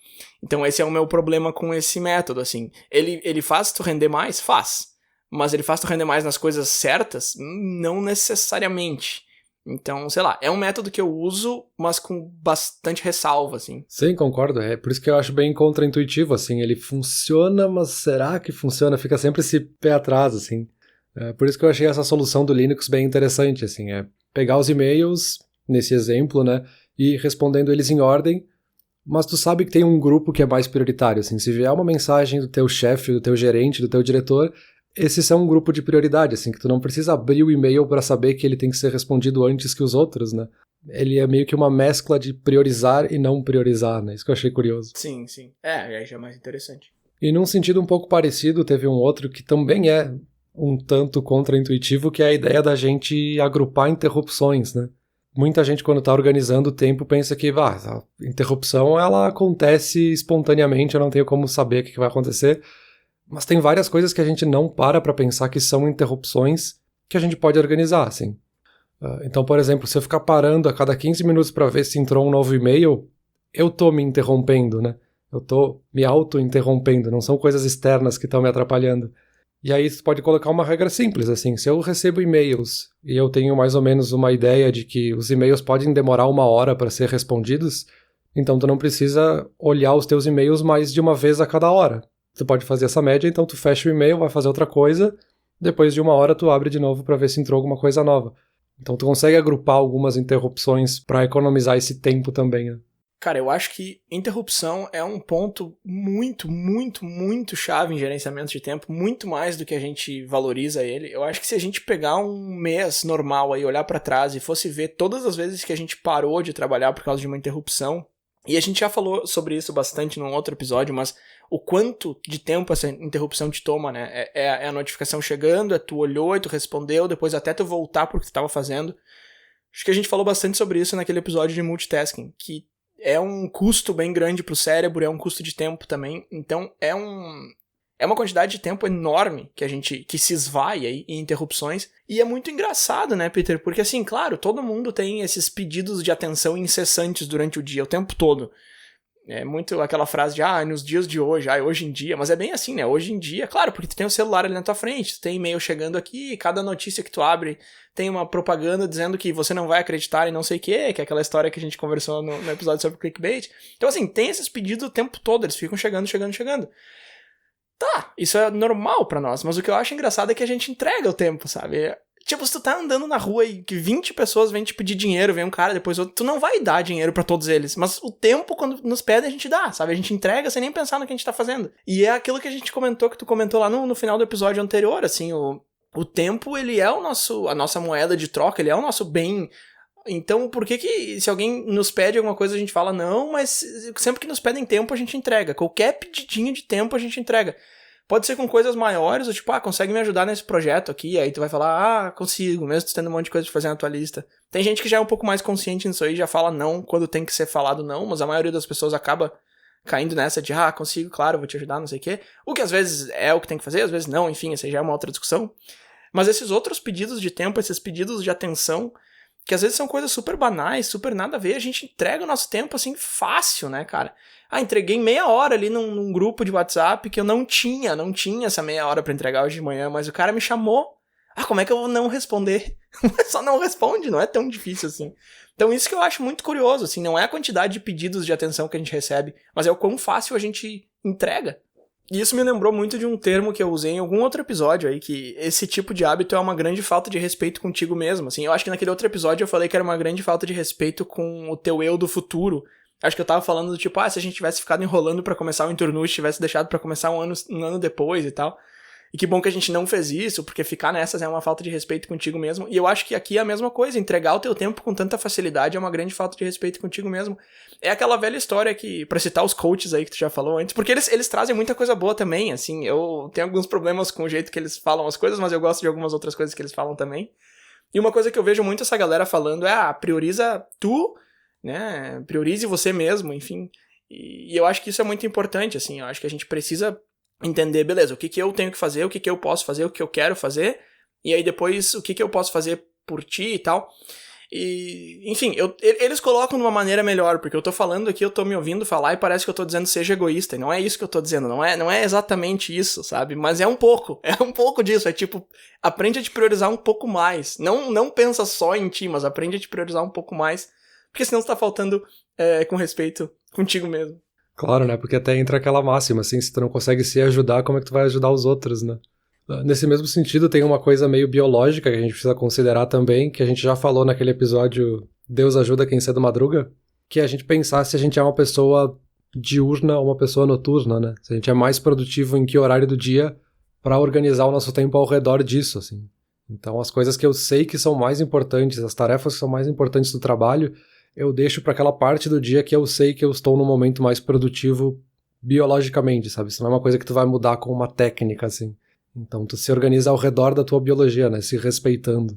Então esse é o meu problema com esse método, assim. Ele faz tu render mais? Faz. Mas ele faz tu render mais nas coisas certas? Não necessariamente. Então, sei lá, é um método que eu uso, mas com bastante ressalva, assim. Sim, concordo. É por isso que eu acho bem contraintuitivo, assim. Ele funciona, mas será que funciona? Fica sempre esse pé atrás, assim. É por isso que eu achei essa solução do Linux bem interessante, assim. É pegar os e-mails, nesse exemplo, né, e respondendo eles em ordem, mas tu sabe que tem um grupo que é mais prioritário, assim, se vier uma mensagem do teu chefe, do teu gerente, do teu diretor, esses são um grupo de prioridade, assim, que tu não precisa abrir o e-mail para saber que ele tem que ser respondido antes que os outros, né, ele é meio que uma mescla de priorizar e não priorizar, né, isso que eu achei curioso. Sim, sim, aí já é mais interessante. E num sentido um pouco parecido, teve um outro que também é um tanto contraintuitivo, que é a ideia da gente agrupar interrupções, né. Muita gente, quando está organizando o tempo, pensa que a interrupção ela acontece espontaneamente, eu não tenho como saber o que vai acontecer. Mas tem várias coisas que a gente não para pensar que são interrupções que a gente pode organizar, assim. Então, por exemplo, se eu ficar parando a cada 15 minutos para ver se entrou um novo e-mail, eu tô me interrompendo, né? Eu tô me auto-interrompendo, não são coisas externas que estão me atrapalhando. E aí você pode colocar uma regra simples, assim, se eu recebo e-mails e eu tenho mais ou menos uma ideia de que os e-mails podem demorar 1 hora para ser respondidos, então tu não precisa olhar os teus e-mails mais de uma vez a cada hora. Tu pode fazer essa média, então tu fecha o e-mail, vai fazer outra coisa, depois de 1 hora tu abre de novo para ver se entrou alguma coisa nova. Então tu consegue agrupar algumas interrupções para economizar esse tempo também, né? Cara, eu acho que interrupção é um ponto muito, muito, muito chave em gerenciamento de tempo, muito mais do que a gente valoriza ele. Eu acho que se a gente pegar um mês normal aí, olhar pra trás e fosse ver todas as vezes que a gente parou de trabalhar por causa de uma interrupção, e a gente já falou sobre isso bastante num outro episódio, mas o quanto de tempo essa interrupção te toma, né? É a notificação chegando, tu olhou e tu respondeu, depois até tu voltar pro que tu tava fazendo. Acho que a gente falou bastante sobre isso naquele episódio de multitasking, que é um custo bem grande pro cérebro, é um custo de tempo também, então é uma quantidade de tempo enorme que se esvai aí em interrupções, e é muito engraçado, né, Peter? Porque assim, claro, todo mundo tem esses pedidos de atenção incessantes durante o dia, o tempo todo. É muito aquela frase de, nos dias de hoje, hoje em dia, mas é bem assim, né, hoje em dia, claro, porque tu tem o celular ali na tua frente, tu tem e-mail chegando aqui, cada notícia que tu abre tem uma propaganda dizendo que você não vai acreditar em não sei o que é aquela história que a gente conversou no episódio sobre clickbait. Então assim, tem esses pedidos o tempo todo, eles ficam chegando. Tá, isso é normal pra nós, mas o que eu acho engraçado é que a gente entrega o tempo, sabe? Tipo, se tu tá andando na rua e que 20 pessoas vêm te pedir dinheiro, vem um cara, depois outro, tu não vai dar dinheiro pra todos eles, mas o tempo, quando nos pedem, a gente dá, sabe? A gente entrega sem nem pensar no que a gente tá fazendo. E é aquilo que a gente comentou, que tu comentou lá no final do episódio anterior, assim, o tempo, ele é a nossa moeda de troca, ele é o nosso bem. Então, por que se alguém nos pede alguma coisa, a gente fala não, mas sempre que nos pedem tempo, a gente entrega. Qualquer pedidinho de tempo, a gente entrega. Pode ser com coisas maiores, ou tipo, consegue me ajudar nesse projeto aqui, aí tu vai falar, consigo, mesmo tu tendo um monte de coisa pra fazer na tua lista. Tem gente que já é um pouco mais consciente nisso aí, já fala não quando tem que ser falado não, mas a maioria das pessoas acaba caindo nessa de, consigo, claro, vou te ajudar, não sei o quê. O que às vezes é o que tem que fazer, às vezes não, enfim, essa já é uma outra discussão. Mas esses outros pedidos de tempo, esses pedidos de atenção, que às vezes são coisas super banais, super nada a ver, a gente entrega o nosso tempo assim fácil, né, cara? Entreguei meia hora ali num grupo de WhatsApp que eu não tinha essa meia hora pra entregar hoje de manhã, mas o cara me chamou. Como é que eu vou não responder? Só não responde, não é tão difícil assim. Então isso que eu acho muito curioso, assim, não é a quantidade de pedidos de atenção que a gente recebe, mas é o quão fácil a gente entrega. E isso me lembrou muito de um termo que eu usei em algum outro episódio aí, que esse tipo de hábito é uma grande falta de respeito contigo mesmo, assim. Eu acho que naquele outro episódio eu falei que era uma grande falta de respeito com o teu eu do futuro. Acho que eu tava falando do tipo, se a gente tivesse ficado enrolando pra começar o Inturnute, tivesse deixado pra começar um ano depois e tal. E que bom que a gente não fez isso, porque ficar nessas é uma falta de respeito contigo mesmo. E eu acho que aqui é a mesma coisa, entregar o teu tempo com tanta facilidade é uma grande falta de respeito contigo mesmo. É aquela velha história que, pra citar os coaches aí que tu já falou antes, porque eles trazem muita coisa boa também, assim, eu tenho alguns problemas com o jeito que eles falam as coisas, mas eu gosto de algumas outras coisas que eles falam também. E uma coisa que eu vejo muito essa galera falando é, prioriza tu, né, priorize você mesmo, enfim. E eu acho que isso é muito importante, assim, eu acho que a gente precisa entender, beleza, o que eu tenho que fazer, o que eu posso fazer, o que eu quero fazer, e aí depois o que eu posso fazer por ti e tal. E, enfim, eles colocam de uma maneira melhor, porque eu tô falando aqui, eu tô me ouvindo falar e parece que eu tô dizendo seja egoísta, e não é isso que eu tô dizendo, não é exatamente isso, sabe? Mas é um pouco disso, é tipo, aprende a te priorizar um pouco mais, não pensa só em ti, mas aprende a te priorizar um pouco mais, porque senão você tá faltando com respeito contigo mesmo. Claro, né? Porque até entra aquela máxima, assim, se tu não consegue se ajudar, como é que tu vai ajudar os outros, né? Nesse mesmo sentido, tem uma coisa meio biológica que a gente precisa considerar também, que a gente já falou naquele episódio Deus ajuda quem cedo madruga, que é a gente pensar se a gente é uma pessoa diurna ou uma pessoa noturna, né? Se a gente é mais produtivo em que horário do dia para organizar o nosso tempo ao redor disso, assim. Então, as coisas que eu sei que são mais importantes, as tarefas que são mais importantes do trabalho, eu deixo para aquela parte do dia que eu sei que eu estou no momento mais produtivo biologicamente, sabe? Isso não é uma coisa que tu vai mudar com uma técnica, assim. Então tu se organiza ao redor da tua biologia, né? Se respeitando.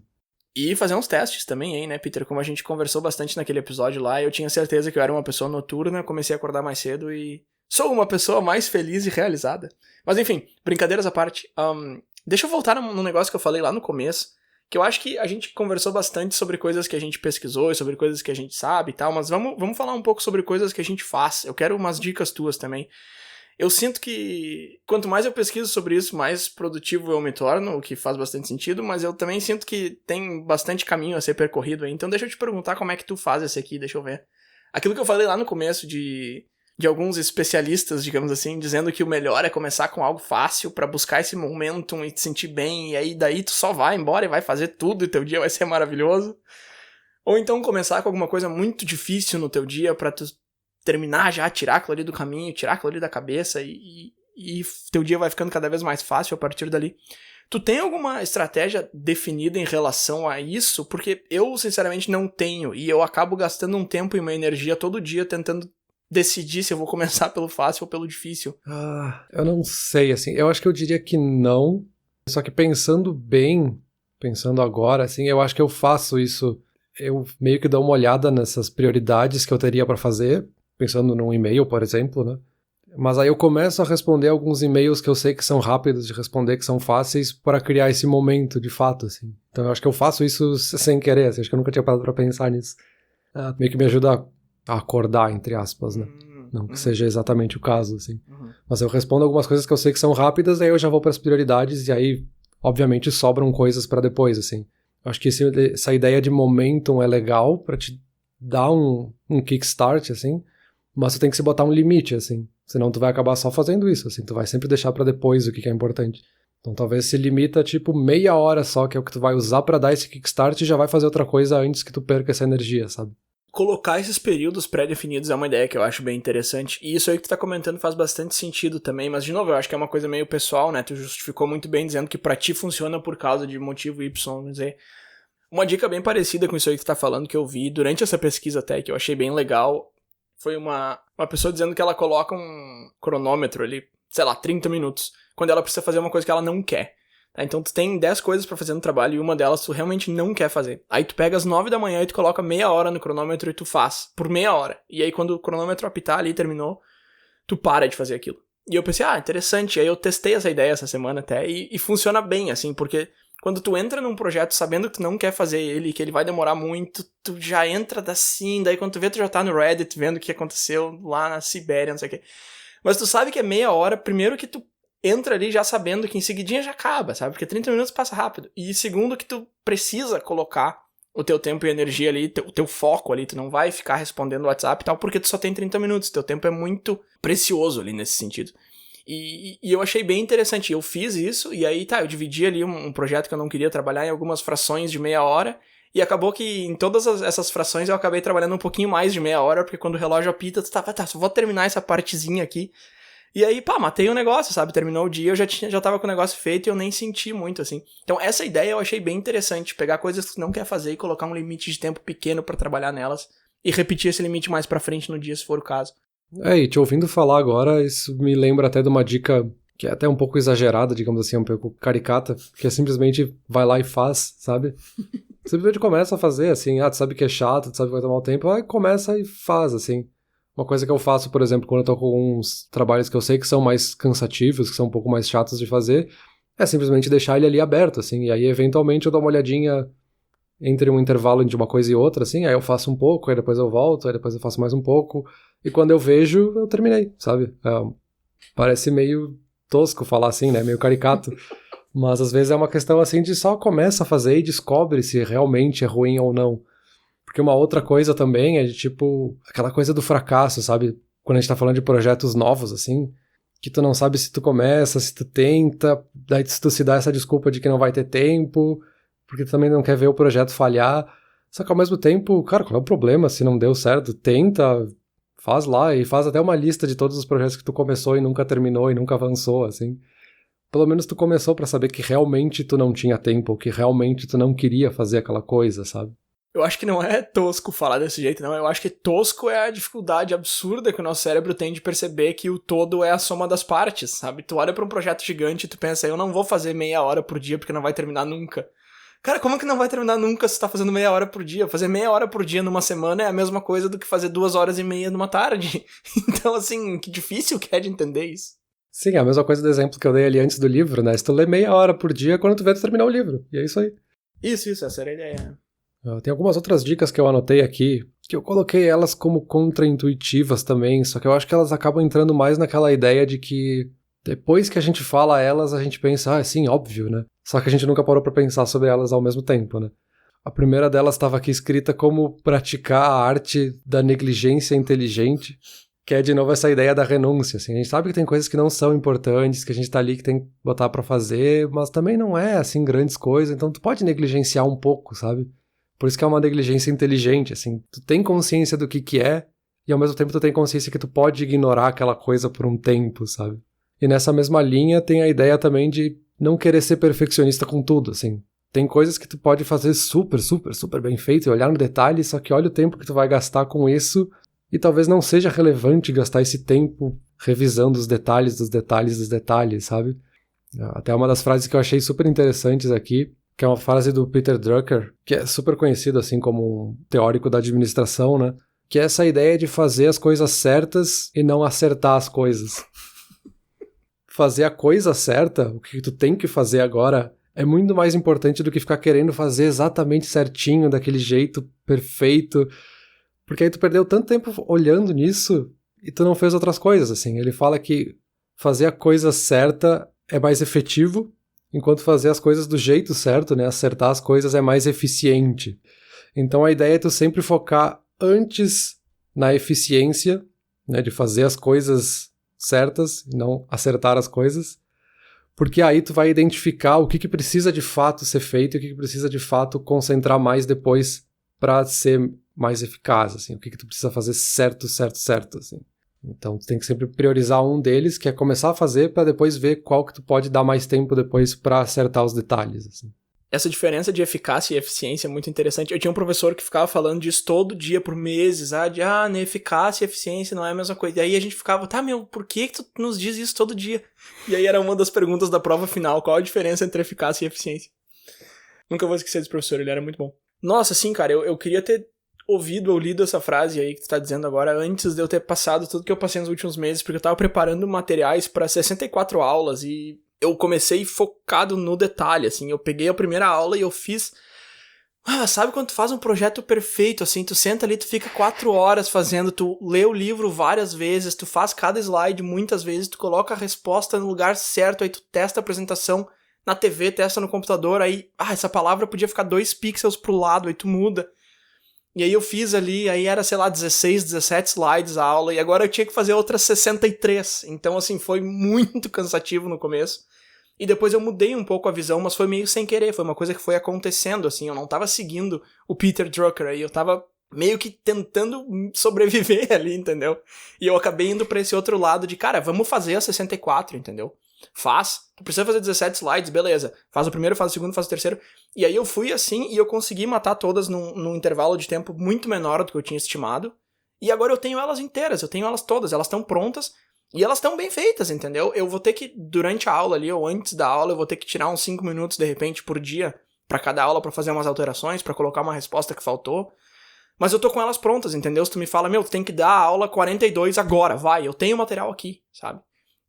E fazer uns testes também, hein, né, Peter? Como a gente conversou bastante naquele episódio lá, eu tinha certeza que eu era uma pessoa noturna, comecei a acordar mais cedo e sou uma pessoa mais feliz e realizada. Mas enfim, brincadeiras à parte. Deixa eu voltar num negócio que eu falei lá no começo, que eu acho que a gente conversou bastante sobre coisas que a gente pesquisou, sobre coisas que a gente sabe e tal, mas vamos falar um pouco sobre coisas que a gente faz. Eu quero umas dicas tuas também. Eu sinto que quanto mais eu pesquiso sobre isso, mais produtivo eu me torno, o que faz bastante sentido, mas eu também sinto que tem bastante caminho a ser percorrido aí. Então deixa eu te perguntar como é que tu faz esse aqui, deixa eu ver. Aquilo que eu falei lá no começo de de alguns especialistas, digamos assim, dizendo que o melhor é começar com algo fácil pra buscar esse momentum e te sentir bem, e aí daí tu só vai embora e vai fazer tudo e teu dia vai ser maravilhoso. Ou então começar com alguma coisa muito difícil no teu dia pra tu terminar já, tirar aquilo ali do caminho, tirar aquilo ali da cabeça e teu dia vai ficando cada vez mais fácil a partir dali. Tu tem alguma estratégia definida em relação a isso? Porque eu, sinceramente, não tenho. E eu acabo gastando um tempo e uma energia todo dia tentando decidir se eu vou começar pelo fácil ou pelo difícil. Eu não sei, assim. Eu acho que eu diria que não. Só que pensando bem, pensando agora, assim, eu acho que eu faço isso. Eu meio que dou uma olhada nessas prioridades que eu teria pra fazer, pensando num e-mail, por exemplo, né? Mas aí eu começo a responder alguns e-mails que eu sei que são rápidos de responder, que são fáceis, para criar esse momento, de fato, assim. Então eu acho que eu faço isso sem querer, assim. Acho que eu nunca tinha parado pra pensar nisso. Meio que me ajuda a acordar, entre aspas, né? Não que seja exatamente o caso, assim. Mas eu respondo algumas coisas que eu sei que são rápidas, aí eu já vou pras prioridades, e aí, obviamente, sobram coisas pra depois, assim. Eu acho que essa ideia de momentum é legal pra te dar um kickstart, assim, mas tu tem que se botar um limite, assim. Senão tu vai acabar só fazendo isso, assim. Tu vai sempre deixar pra depois o que é importante. Então talvez se limita, tipo, meia hora só, que é o que tu vai usar pra dar esse kickstart, e já vai fazer outra coisa antes que tu perca essa energia, sabe? Colocar esses períodos pré-definidos é uma ideia que eu acho bem interessante. E isso aí que tu tá comentando faz bastante sentido também. Mas, de novo, eu acho que é uma coisa meio pessoal, né? Tu justificou muito bem dizendo que pra ti funciona por causa de motivo Y, quer dizer... Uma dica bem parecida com isso aí que tu tá falando, que eu vi durante essa pesquisa até, que eu achei bem legal, foi uma pessoa dizendo que ela coloca um cronômetro ali, sei lá, 30 minutos, quando ela precisa fazer uma coisa que ela não quer. Tá? Então tu tem 10 coisas pra fazer no trabalho e uma delas tu realmente não quer fazer. Aí tu pega às 9 da manhã e tu coloca meia hora no cronômetro e tu faz, por meia hora. E aí quando o cronômetro apitar ali, terminou, tu para de fazer aquilo. E eu pensei, interessante. Aí eu testei essa ideia essa semana até e funciona bem, assim, porque... Quando tu entra num projeto sabendo que tu não quer fazer ele, que ele vai demorar muito, tu já entra assim, daí quando tu vê, tu já tá no Reddit vendo o que aconteceu lá na Sibéria, não sei o quê. Mas tu sabe que é meia hora, primeiro que tu entra ali já sabendo que em seguidinha já acaba, sabe? Porque 30 minutos passa rápido. E segundo que tu precisa colocar o teu tempo e energia ali, o teu foco ali, tu não vai ficar respondendo o WhatsApp e tal, porque tu só tem 30 minutos, teu tempo é muito precioso ali nesse sentido. E eu achei bem interessante, eu fiz isso, e aí eu dividi ali um projeto que eu não queria trabalhar em algumas frações de meia hora, e acabou que em todas essas frações eu acabei trabalhando um pouquinho mais de meia hora, porque quando o relógio apita, tu só vou terminar essa partezinha aqui, e aí, matei o negócio, sabe, terminou o dia, eu já tava com o negócio feito e eu nem senti muito, assim. Então essa ideia eu achei bem interessante, pegar coisas que tu não quer fazer e colocar um limite de tempo pequeno pra trabalhar nelas, e repetir esse limite mais pra frente no dia, se for o caso. E te ouvindo falar agora, isso me lembra até de uma dica que é até um pouco exagerada, digamos assim, um pouco caricata, que é simplesmente vai lá e faz, sabe? Simplesmente começa a fazer, assim, tu sabe que é chato, tu sabe que vai tomar um tempo, aí começa e faz, assim. Uma coisa que eu faço, por exemplo, quando eu tô com uns trabalhos que eu sei que são mais cansativos, que são um pouco mais chatos de fazer, é simplesmente deixar ele ali aberto, assim, e aí eventualmente eu dou uma olhadinha entre um intervalo de uma coisa e outra, assim, aí eu faço um pouco, aí depois eu volto, aí depois eu faço mais um pouco, e quando eu vejo, eu terminei, sabe? Parece meio tosco falar assim, né? Meio caricato. Mas às vezes é uma questão assim de só começa a fazer e descobre se realmente é ruim ou não. Porque uma outra coisa também é de tipo, aquela coisa do fracasso, sabe? Quando a gente tá falando de projetos novos, assim, que tu não sabe se tu começa, se tu tenta, daí se tu se dá essa desculpa de que não vai ter tempo, porque tu também não quer ver o projeto falhar. Só que ao mesmo tempo, cara, qual é o problema se não deu certo? Tenta, faz lá e faz até uma lista de todos os projetos que tu começou e nunca terminou e nunca avançou, assim. Pelo menos tu começou pra saber que realmente tu não tinha tempo, ou que realmente tu não queria fazer aquela coisa, sabe? Eu acho que não é tosco falar desse jeito, não. Eu acho que tosco é a dificuldade absurda que o nosso cérebro tem de perceber que o todo é a soma das partes, sabe? Tu olha pra um projeto gigante e tu pensa, eu não vou fazer meia hora por dia porque não vai terminar nunca. Cara, como que não vai terminar nunca se tu tá fazendo meia hora por dia? Fazer meia hora por dia numa semana é a mesma coisa do que fazer 2h30 numa tarde. Então, assim, que difícil que é de entender isso. Sim, é a mesma coisa do exemplo que eu dei ali antes do livro, né? Se tu lê meia hora por dia, quando tu vê, tu terminar o livro. E é isso aí. Isso, essa era a ideia. Tem algumas outras dicas que eu anotei aqui, que eu coloquei elas como contraintuitivas também, só que eu acho que elas acabam entrando mais naquela ideia de que depois que a gente fala elas, a gente pensa, sim, óbvio, né? Só que a gente nunca parou pra pensar sobre elas ao mesmo tempo, né? A primeira delas estava aqui escrita como praticar a arte da negligência inteligente, Que é, de novo, essa ideia da renúncia, assim. A gente sabe que tem coisas que não são importantes, que a gente tá ali que tem que botar pra fazer, mas também não é, assim, grandes coisas, então tu pode negligenciar um pouco, sabe? Por isso que é uma negligência inteligente, assim. Tu tem consciência do que é, e ao mesmo tempo tu tem consciência que tu pode ignorar aquela coisa por um tempo, sabe? E nessa mesma linha tem a ideia também de não querer ser perfeccionista com tudo, assim. Tem coisas que tu pode fazer super, super, super bem feito e olhar no detalhe, só que olha o tempo que tu vai gastar com isso. E talvez não seja relevante gastar esse tempo revisando os detalhes dos detalhes dos detalhes, sabe? Até uma das frases que eu achei super interessantes aqui, que é uma frase do Peter Drucker, que é super conhecido assim como um teórico da administração, né? Que é essa ideia de fazer as coisas certas e não acertar as coisas. Fazer a coisa certa, o que tu tem que fazer agora, é muito mais importante do que ficar querendo fazer exatamente certinho, daquele jeito perfeito. Porque aí tu perdeu tanto tempo olhando nisso e tu não fez outras coisas, assim. Ele fala que fazer a coisa certa é mais efetivo, enquanto fazer as coisas do jeito certo, né, acertar as coisas é mais eficiente. Então a ideia é tu sempre focar antes na eficiência, né, de fazer as coisas certas e não acertar as coisas, porque aí tu vai identificar o que precisa de fato ser feito e o que precisa de fato concentrar mais depois para ser mais eficaz, assim, o que tu precisa fazer certo, assim. Então tu tem que sempre priorizar um deles, que é começar a fazer para depois ver qual que tu pode dar mais tempo depois para acertar os detalhes, assim. Essa diferença de eficácia e eficiência é muito interessante. Eu tinha um professor que ficava falando disso todo dia por meses, né, eficácia e eficiência não é a mesma coisa. E aí a gente ficava, por que tu nos diz isso todo dia? E aí era uma das perguntas da prova final, qual a diferença entre eficácia e eficiência? Nunca vou esquecer desse professor, ele era muito bom. Nossa, sim, cara, eu queria ter ouvido ou lido essa frase aí que tu tá dizendo agora antes de eu ter passado tudo que eu passei nos últimos meses, porque eu tava preparando materiais pra 64 aulas e eu comecei focado no detalhe, assim, eu peguei a primeira aula e eu fiz... sabe quando tu faz um projeto perfeito, assim, tu senta ali, tu fica 4 horas fazendo, tu lê o livro várias vezes, tu faz cada slide muitas vezes, tu coloca a resposta no lugar certo, aí tu testa a apresentação na TV, testa no computador, aí, essa palavra podia ficar 2 pixels pro lado, aí tu muda. E aí eu fiz ali, aí era, sei lá, 16, 17 slides a aula, e agora eu tinha que fazer outras 63. Então, assim, foi muito cansativo no começo. E depois eu mudei um pouco a visão, mas foi meio sem querer, foi uma coisa que foi acontecendo, assim, eu não tava seguindo o Peter Drucker aí, eu tava meio que tentando sobreviver ali, entendeu? E eu acabei indo pra esse outro lado de, cara, vamos fazer a 64, entendeu? Tu precisa fazer 17 slides, beleza. Faz o primeiro, faz o segundo, faz o terceiro. E aí eu fui assim e eu consegui matar todas num intervalo de tempo muito menor do que eu tinha estimado. E agora eu tenho elas inteiras, eu tenho elas todas, elas estão prontas e elas estão bem feitas, entendeu? Eu vou ter que, durante a aula ali, ou antes da aula, eu vou ter que tirar uns 5 minutos, de repente, por dia, pra cada aula, pra fazer umas alterações, pra colocar uma resposta que faltou. Mas eu tô com elas prontas, entendeu? Se tu me fala, tu tem que dar a aula 42 agora, vai, eu tenho o material aqui, sabe?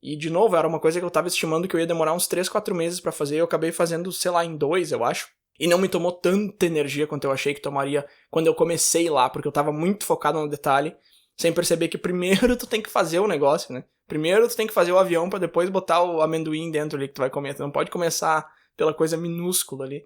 E, de novo, era uma coisa que eu tava estimando que eu ia demorar uns 3, 4 meses pra fazer, eu acabei fazendo, sei lá, em 2, eu acho. E não me tomou tanta energia quanto eu achei que tomaria quando eu comecei lá, porque eu tava muito focado no detalhe, sem perceber que primeiro tu tem que fazer o negócio, né? Primeiro tu tem que fazer o avião pra depois botar o amendoim dentro ali que tu vai comer. Tu não pode começar pela coisa minúscula ali.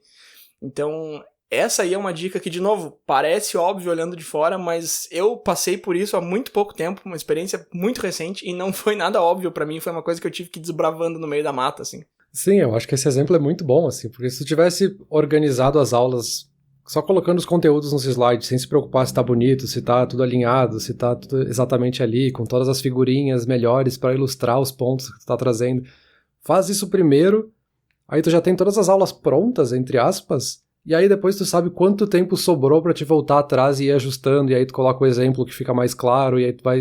Então, essa aí é uma dica que, de novo, parece óbvio olhando de fora, mas eu passei por isso há muito pouco tempo, uma experiência muito recente, e não foi nada óbvio pra mim, foi uma coisa que eu tive que ir desbravando no meio da mata, assim. Sim, eu acho que esse exemplo é muito bom, assim, porque se tu tivesse organizado as aulas só colocando os conteúdos nos slides, sem se preocupar se tá bonito, se tá tudo alinhado, se tá tudo exatamente ali, com todas as figurinhas melhores para ilustrar os pontos que tu tá trazendo, faz isso primeiro, aí tu já tem todas as aulas prontas, entre aspas, e aí depois tu sabe quanto tempo sobrou pra te voltar atrás e ir ajustando, e aí tu coloca o exemplo que fica mais claro, e aí tu vai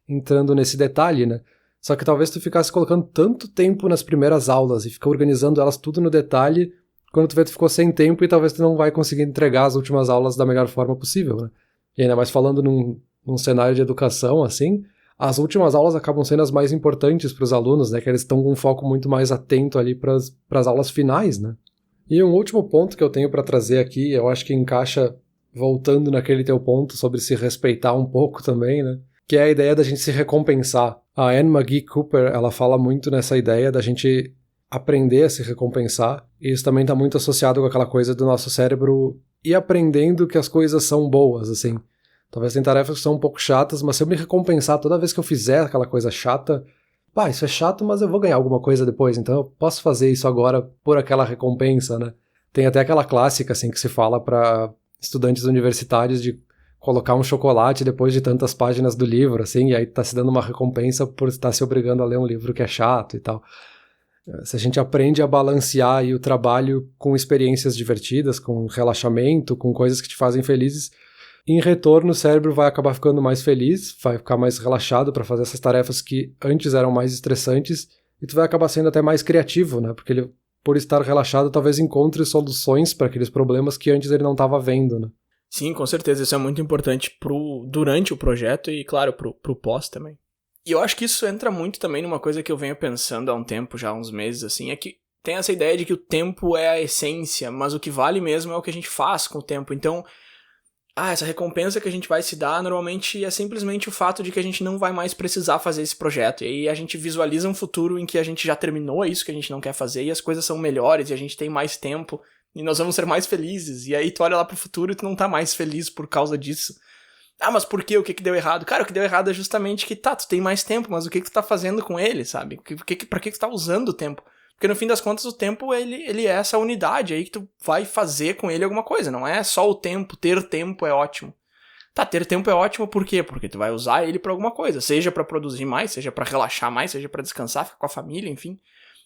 entrando nesse detalhe, né? Só que talvez tu ficasse colocando tanto tempo nas primeiras aulas e ficar organizando elas tudo no detalhe, quando tu vê tu ficou sem tempo e talvez tu não vai conseguir entregar as últimas aulas da melhor forma possível, né? E ainda mais falando num cenário de educação, assim, as últimas aulas acabam sendo as mais importantes para os alunos, né? Que eles estão com um foco muito mais atento ali para as aulas finais, né? E um último ponto que eu tenho para trazer aqui, eu acho que encaixa voltando naquele teu ponto sobre se respeitar um pouco também, né? Que é a ideia da gente se recompensar. A Anne McGee Cooper, ela fala muito nessa ideia da gente aprender a se recompensar, e isso também está muito associado com aquela coisa do nosso cérebro ir aprendendo que as coisas são boas, assim. Talvez tem tarefas que são um pouco chatas, mas se eu me recompensar toda vez que eu fizer aquela coisa chata, pá, isso é chato, mas eu vou ganhar alguma coisa depois, então eu posso fazer isso agora por aquela recompensa, né? Tem até aquela clássica, assim, que se fala para estudantes universitários de colocar um chocolate depois de tantas páginas do livro, assim, e aí tá se dando uma recompensa por estar se obrigando a ler um livro que é chato e tal. Se a gente aprende a balancear aí o trabalho com experiências divertidas, com relaxamento, com coisas que te fazem felizes, em retorno o cérebro vai acabar ficando mais feliz, vai ficar mais relaxado para fazer essas tarefas que antes eram mais estressantes, e tu vai acabar sendo até mais criativo, né? Porque ele, por estar relaxado, talvez encontre soluções para aqueles problemas que antes ele não estava vendo, né? Sim, com certeza, isso é muito importante durante o projeto e, claro, pro pós também. E eu acho que isso entra muito também numa coisa que eu venho pensando há um tempo, já há uns meses, assim, é que tem essa ideia de que o tempo é a essência, mas o que vale mesmo é o que a gente faz com o tempo. Então, essa recompensa que a gente vai se dar normalmente é simplesmente o fato de que a gente não vai mais precisar fazer esse projeto. E aí a gente visualiza um futuro em que a gente já terminou isso que a gente não quer fazer e as coisas são melhores e a gente tem mais tempo e nós vamos ser mais felizes. E aí tu olha lá pro futuro e tu não tá mais feliz por causa disso. Mas por quê? O que deu errado? Cara, o que deu errado é justamente que, tu tem mais tempo, mas o que tu tá fazendo com ele, sabe? Pra que tu tá usando o tempo? Porque no fim das contas o tempo, ele é essa unidade aí que tu vai fazer com ele alguma coisa, não é só o tempo, ter tempo é ótimo. Ter tempo é ótimo por quê? Porque tu vai usar ele pra alguma coisa, seja pra produzir mais, seja pra relaxar mais, seja pra descansar, ficar com a família, enfim.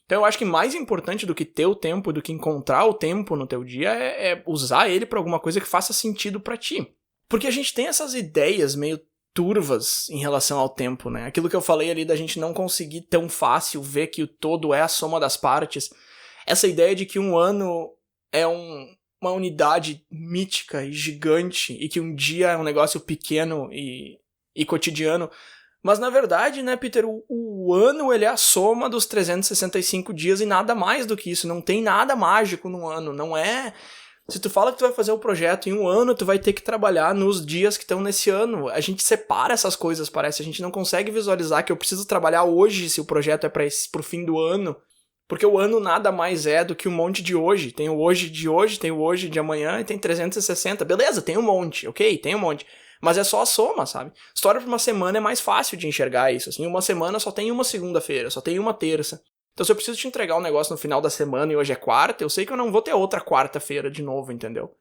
Então eu acho que mais importante do que ter o tempo, do que encontrar o tempo no teu dia é usar ele pra alguma coisa que faça sentido pra ti. Porque a gente tem essas ideias meio turvas em relação ao tempo, né? Aquilo que eu falei ali da gente não conseguir tão fácil ver que o todo é a soma das partes. Essa ideia de que um ano é uma unidade mítica e gigante e que um dia é um negócio pequeno e cotidiano. Mas na verdade, né, Peter, o ano ele é a soma dos 365 dias e nada mais do que isso. Não tem nada mágico no ano, não é... Se tu fala que tu vai fazer o projeto em um ano, tu vai ter que trabalhar nos dias que estão nesse ano. A gente separa essas coisas, parece. A gente não consegue visualizar que eu preciso trabalhar hoje se o projeto é pro fim do ano. Porque o ano nada mais é do que um monte de hoje. Tem o hoje de hoje, tem o hoje de amanhã e tem 360. Beleza, tem um monte, ok? Tem um monte. Mas é só a soma, sabe? História pra uma semana é mais fácil de enxergar isso. Assim, uma semana só tem uma segunda-feira, só tem uma terça. Então se eu preciso te entregar um negócio no final da semana e hoje é quarta, eu sei que eu não vou ter outra quarta-feira de novo, entendeu?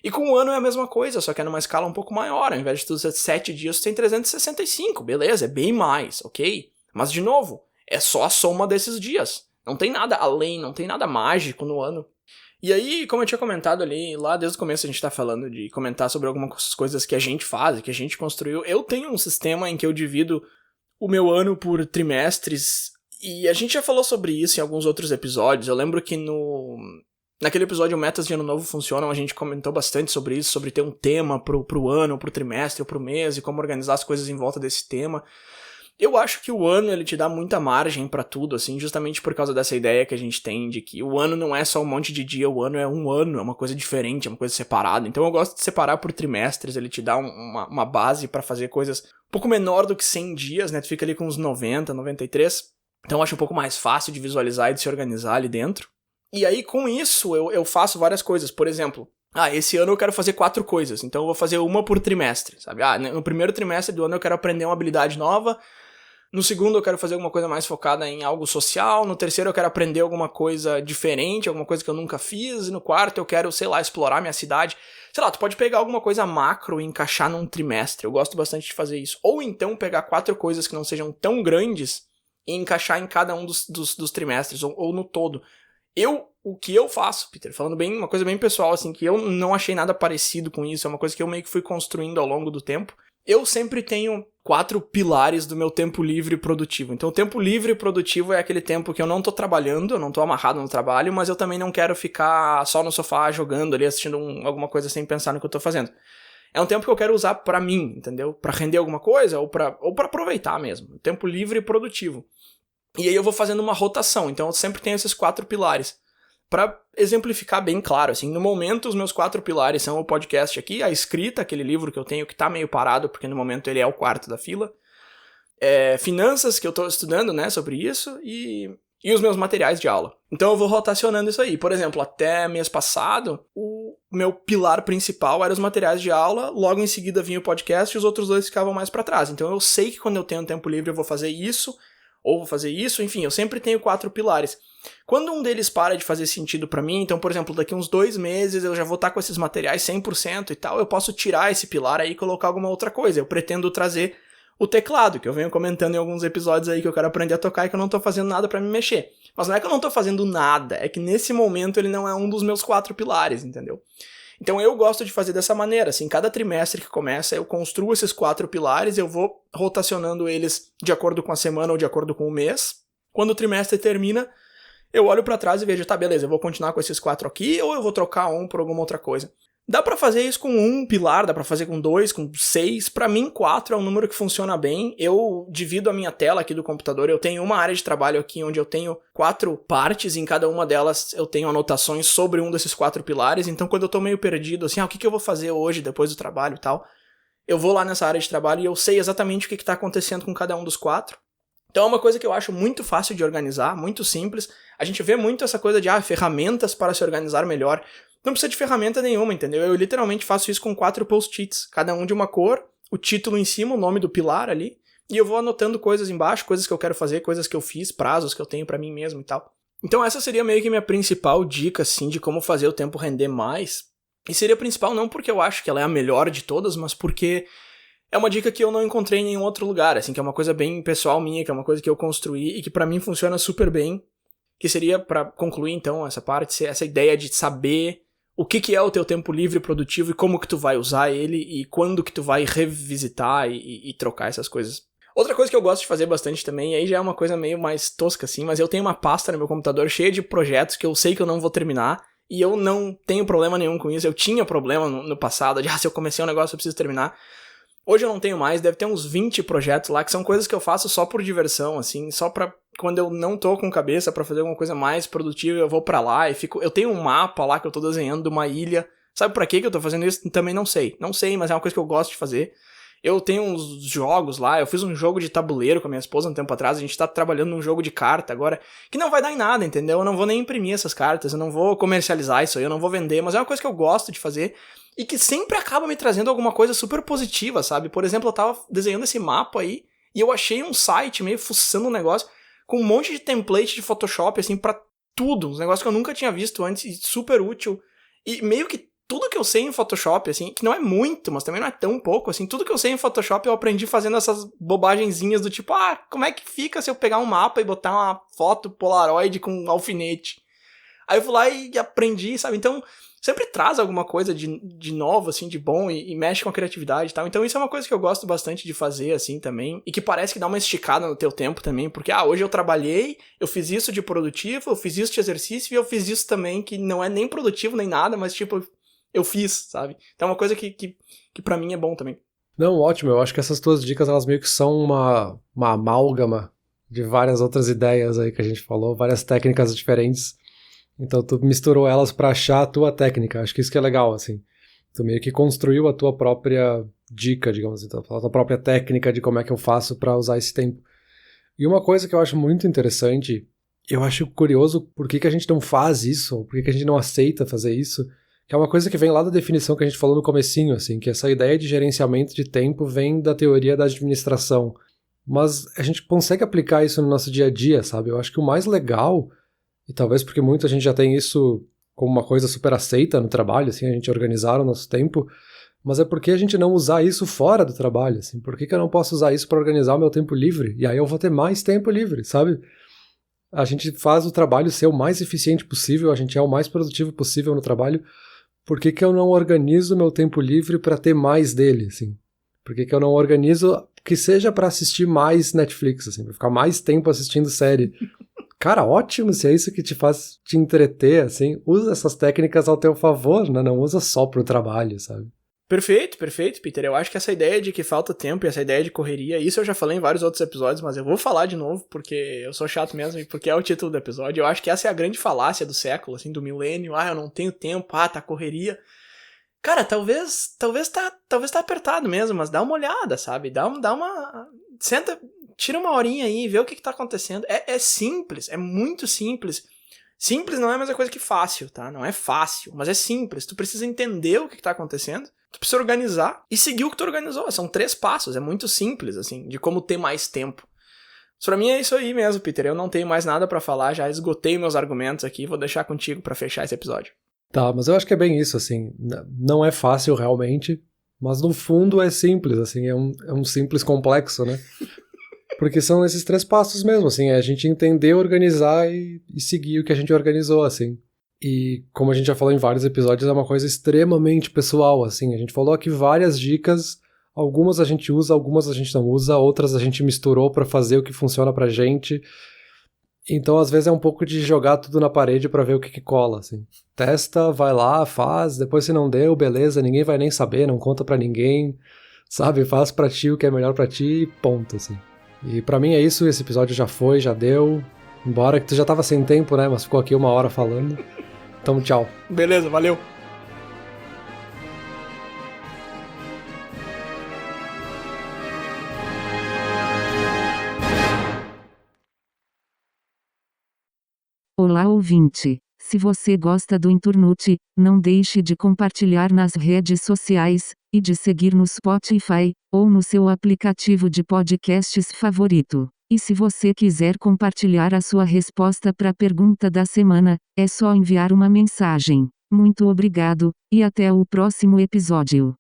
E com o ano é a mesma coisa, só que é numa escala um pouco maior. Ao invés de tu ter 7 dias, tu tem 365, beleza, é bem mais, ok? Mas de novo, é só a soma desses dias. Não tem nada além, não tem nada mágico no ano. E aí, como eu tinha comentado ali, lá desde o começo a gente tá falando de comentar sobre algumas coisas que a gente faz, que a gente construiu. Eu tenho um sistema em que eu divido o meu ano por trimestres. E a gente já falou sobre isso em alguns outros episódios. Eu lembro que naquele episódio Metas de Ano Novo Funcionam, a gente comentou bastante sobre isso, sobre ter um tema pro ano, pro trimestre ou pro mês, e como organizar as coisas em volta desse tema. Eu acho que o ano, ele te dá muita margem pra tudo, assim, justamente por causa dessa ideia que a gente tem de que o ano não é só um monte de dia, o ano, é uma coisa diferente, é uma coisa separada. Então eu gosto de separar por trimestres, ele te dá uma base pra fazer coisas um pouco menor do que 100 dias, né? Tu fica ali com uns 90, 93... Então eu acho um pouco mais fácil de visualizar e de se organizar ali dentro. E aí com isso eu faço várias coisas. Por exemplo, esse ano eu quero fazer 4 coisas. Então eu vou fazer uma por trimestre, sabe? No primeiro trimestre do ano eu quero aprender uma habilidade nova. No segundo eu quero fazer alguma coisa mais focada em algo social. No terceiro eu quero aprender alguma coisa diferente, alguma coisa que eu nunca fiz. E no quarto eu quero, sei lá, explorar minha cidade. Sei lá, tu pode pegar alguma coisa macro e encaixar num trimestre. Eu gosto bastante de fazer isso. Ou então pegar 4 coisas que não sejam tão grandes e encaixar em cada um dos trimestres, ou no todo. O que eu faço, Peter, falando bem, uma coisa bem pessoal, assim, que eu não achei nada parecido com isso, é uma coisa que eu meio que fui construindo ao longo do tempo. Eu sempre tenho 4 pilares do meu tempo livre produtivo. Então, o tempo livre produtivo é aquele tempo que eu não tô trabalhando, eu não tô amarrado no trabalho, mas eu também não quero ficar só no sofá jogando ali, assistindo alguma coisa sem pensar no que eu tô fazendo. É um tempo que eu quero usar pra mim, entendeu? Pra render alguma coisa ou pra aproveitar mesmo. Tempo livre e produtivo. E aí eu vou fazendo uma rotação. Então eu sempre tenho esses 4 pilares. Pra exemplificar bem claro, assim, no momento os meus 4 pilares são o podcast aqui, a escrita, aquele livro que eu tenho que tá meio parado, porque no momento ele é o quarto da fila. Finanças, que eu tô estudando, né, sobre isso, e os meus materiais de aula. Então eu vou rotacionando isso aí. Por exemplo, até mês passado, meu pilar principal eram os materiais de aula, logo em seguida vinha o podcast e os outros dois ficavam mais pra trás. Então eu sei que quando eu tenho tempo livre eu vou fazer isso, ou vou fazer isso, enfim, eu sempre tenho 4 pilares. Quando um deles para de fazer sentido pra mim, então, por exemplo, daqui uns 2 meses eu já vou estar com esses materiais 100% e tal, eu posso tirar esse pilar aí e colocar alguma outra coisa. Eu pretendo trazer o teclado, que eu venho comentando em alguns episódios aí que eu quero aprender a tocar e que eu não tô fazendo nada pra me mexer. Mas não é que eu não tô fazendo nada, é que nesse momento ele não é um dos meus 4 pilares, entendeu? Então eu gosto de fazer dessa maneira, assim, cada trimestre que começa eu construo esses 4 pilares, eu vou rotacionando eles de acordo com a semana ou de acordo com o mês. Quando o trimestre termina, eu olho pra trás e vejo, tá, beleza, eu vou continuar com esses 4 aqui ou eu vou trocar um por alguma outra coisa. Dá pra fazer isso com 1 pilar, dá pra fazer com 2, com 6. Pra mim, 4 é um número que funciona bem. Eu divido a minha tela aqui do computador. Eu tenho uma área de trabalho aqui onde eu tenho 4 partes. E em cada uma delas eu tenho anotações sobre um desses 4 pilares. Então, quando eu tô meio perdido, assim, o que eu vou fazer hoje, depois do trabalho e tal, eu vou lá nessa área de trabalho e eu sei exatamente o que tá acontecendo com cada um dos 4. Então é uma coisa que eu acho muito fácil de organizar, muito simples. A gente vê muito essa coisa de ferramentas para se organizar melhor. Não precisa de ferramenta nenhuma, entendeu? Eu literalmente faço isso com 4 post-its, cada um de uma cor, o título em cima, o nome do pilar ali, e eu vou anotando coisas embaixo, coisas que eu quero fazer, coisas que eu fiz, prazos que eu tenho pra mim mesmo e tal. Então essa seria meio que minha principal dica, assim, de como fazer o tempo render mais. E seria principal não porque eu acho que ela é a melhor de todas, mas porque é uma dica que eu não encontrei em nenhum outro lugar, assim, que é uma coisa bem pessoal minha, que é uma coisa que eu construí e que pra mim funciona super bem, que seria, pra concluir então essa parte, essa ideia de saber o que é o teu tempo livre produtivo e como que tu vai usar ele e quando que tu vai revisitar e trocar essas coisas. Outra coisa que eu gosto de fazer bastante também, e aí já é uma coisa meio mais tosca assim, mas eu tenho uma pasta no meu computador cheia de projetos que eu sei que eu não vou terminar e eu não tenho problema nenhum com isso. Eu tinha problema no passado de, se eu comecei um negócio eu preciso terminar. Hoje eu não tenho mais, deve ter uns 20 projetos lá, que são coisas que eu faço só por diversão, assim, só pra quando eu não tô com cabeça pra fazer alguma coisa mais produtiva, eu vou pra lá e fico... Eu tenho um mapa lá que eu tô desenhando de uma ilha. Sabe pra que eu tô fazendo isso? Também não sei. Não sei, mas é uma coisa que eu gosto de fazer. Eu tenho uns jogos lá, eu fiz um jogo de tabuleiro com a minha esposa um tempo atrás, a gente tá trabalhando num jogo de carta agora, que não vai dar em nada, entendeu? Eu não vou nem imprimir essas cartas, eu não vou comercializar isso aí, eu não vou vender, mas é uma coisa que eu gosto de fazer e que sempre acaba me trazendo alguma coisa super positiva, sabe? Por exemplo, eu tava desenhando esse mapa aí e eu achei um site meio fuçando um negócio com um monte de template de Photoshop, assim, pra tudo, uns negócios que eu nunca tinha visto antes e super útil. E meio que tudo que eu sei em Photoshop, assim, que não é muito, mas também não é tão pouco, assim, tudo que eu sei em Photoshop eu aprendi fazendo essas bobagenzinhas do tipo, como é que fica se eu pegar um mapa e botar uma foto Polaroid com um alfinete? Aí eu fui lá e aprendi, sabe? Então, sempre traz alguma coisa de novo, assim, de bom e mexe com a criatividade e tal. Então isso é uma coisa que eu gosto bastante de fazer, assim, também. E que parece que dá uma esticada no teu tempo também. Porque, hoje eu trabalhei, eu fiz isso de produtivo, eu fiz isso de exercício e eu fiz isso também que não é nem produtivo nem nada, mas, tipo, eu fiz, sabe? Então é uma coisa que pra mim é bom também. Não, ótimo. Eu acho que essas tuas dicas, elas meio que são uma amálgama de várias outras ideias aí que a gente falou, várias técnicas diferentes. Então tu misturou elas pra achar a tua técnica. Acho que isso que é legal, assim. Tu meio que construiu a tua própria dica, digamos assim, a tua própria técnica de como é que eu faço pra usar esse tempo. E uma coisa que eu acho muito interessante, eu acho curioso por que a gente não faz isso, ou por que a gente não aceita fazer isso, que é uma coisa que vem lá da definição que a gente falou no comecinho, assim, que essa ideia de gerenciamento de tempo vem da teoria da administração. Mas a gente consegue aplicar isso no nosso dia a dia, sabe? Eu acho que o mais legal... E talvez porque muita gente já tem isso como uma coisa super aceita no trabalho, assim, a gente organizar o nosso tempo, mas é porque a gente não usar isso fora do trabalho, assim, por que eu não posso usar isso para organizar o meu tempo livre? E aí eu vou ter mais tempo livre, sabe? A gente faz o trabalho ser o mais eficiente possível, a gente é o mais produtivo possível no trabalho, por que eu não organizo o meu tempo livre para ter mais dele, assim? Por que eu não organizo que seja para assistir mais Netflix, assim, para ficar mais tempo assistindo série? Cara, ótimo, se é isso que te faz te entreter, assim, usa essas técnicas ao teu favor, né? Não usa só pro trabalho, sabe? Perfeito, Peter. Eu acho que essa ideia de que falta tempo e essa ideia de correria, isso eu já falei em vários outros episódios, mas eu vou falar de novo porque eu sou chato mesmo e porque é o título do episódio. Eu acho que essa é a grande falácia do século, assim, do milênio. Eu não tenho tempo, tá correria. Cara, talvez tá apertado mesmo, mas dá uma olhada, sabe? Dá uma... Senta... Tira uma horinha aí e vê o que tá acontecendo. É simples, é muito simples. Simples não é a mesma coisa que fácil, tá? Não é fácil, mas é simples. Tu precisa entender o que tá acontecendo, tu precisa organizar e seguir o que tu organizou. São 3 passos, é muito simples, assim, de como ter mais tempo. Mas pra mim é isso aí mesmo, Peter. Eu não tenho mais nada pra falar, já esgotei meus argumentos aqui, vou deixar contigo pra fechar esse episódio. Tá, mas eu acho que é bem isso, assim, não é fácil realmente, mas no fundo é simples, assim, é um simples complexo, né? Porque são esses 3 passos mesmo, assim, é a gente entender, organizar e seguir o que a gente organizou, assim. E como a gente já falou em vários episódios, é uma coisa extremamente pessoal, assim, a gente falou aqui várias dicas, algumas a gente usa, algumas a gente não usa, outras a gente misturou pra fazer o que funciona pra gente. Então, às vezes é um pouco de jogar tudo na parede pra ver o que cola, assim. Testa, vai lá, faz, depois se não deu, beleza, ninguém vai nem saber, não conta pra ninguém, sabe? Faz pra ti o que é melhor pra ti e ponto, assim. E pra mim é isso, esse episódio já foi, já deu. Embora que tu já tava sem tempo, né? Mas ficou aqui 1 hora falando. Então, tchau. Beleza, valeu. Olá, ouvinte. Se você gosta do Inturnute, não deixe de compartilhar nas redes sociais e de seguir no Spotify ou no seu aplicativo de podcasts favorito. E se você quiser compartilhar a sua resposta para a pergunta da semana, é só enviar uma mensagem. Muito obrigado, e até o próximo episódio.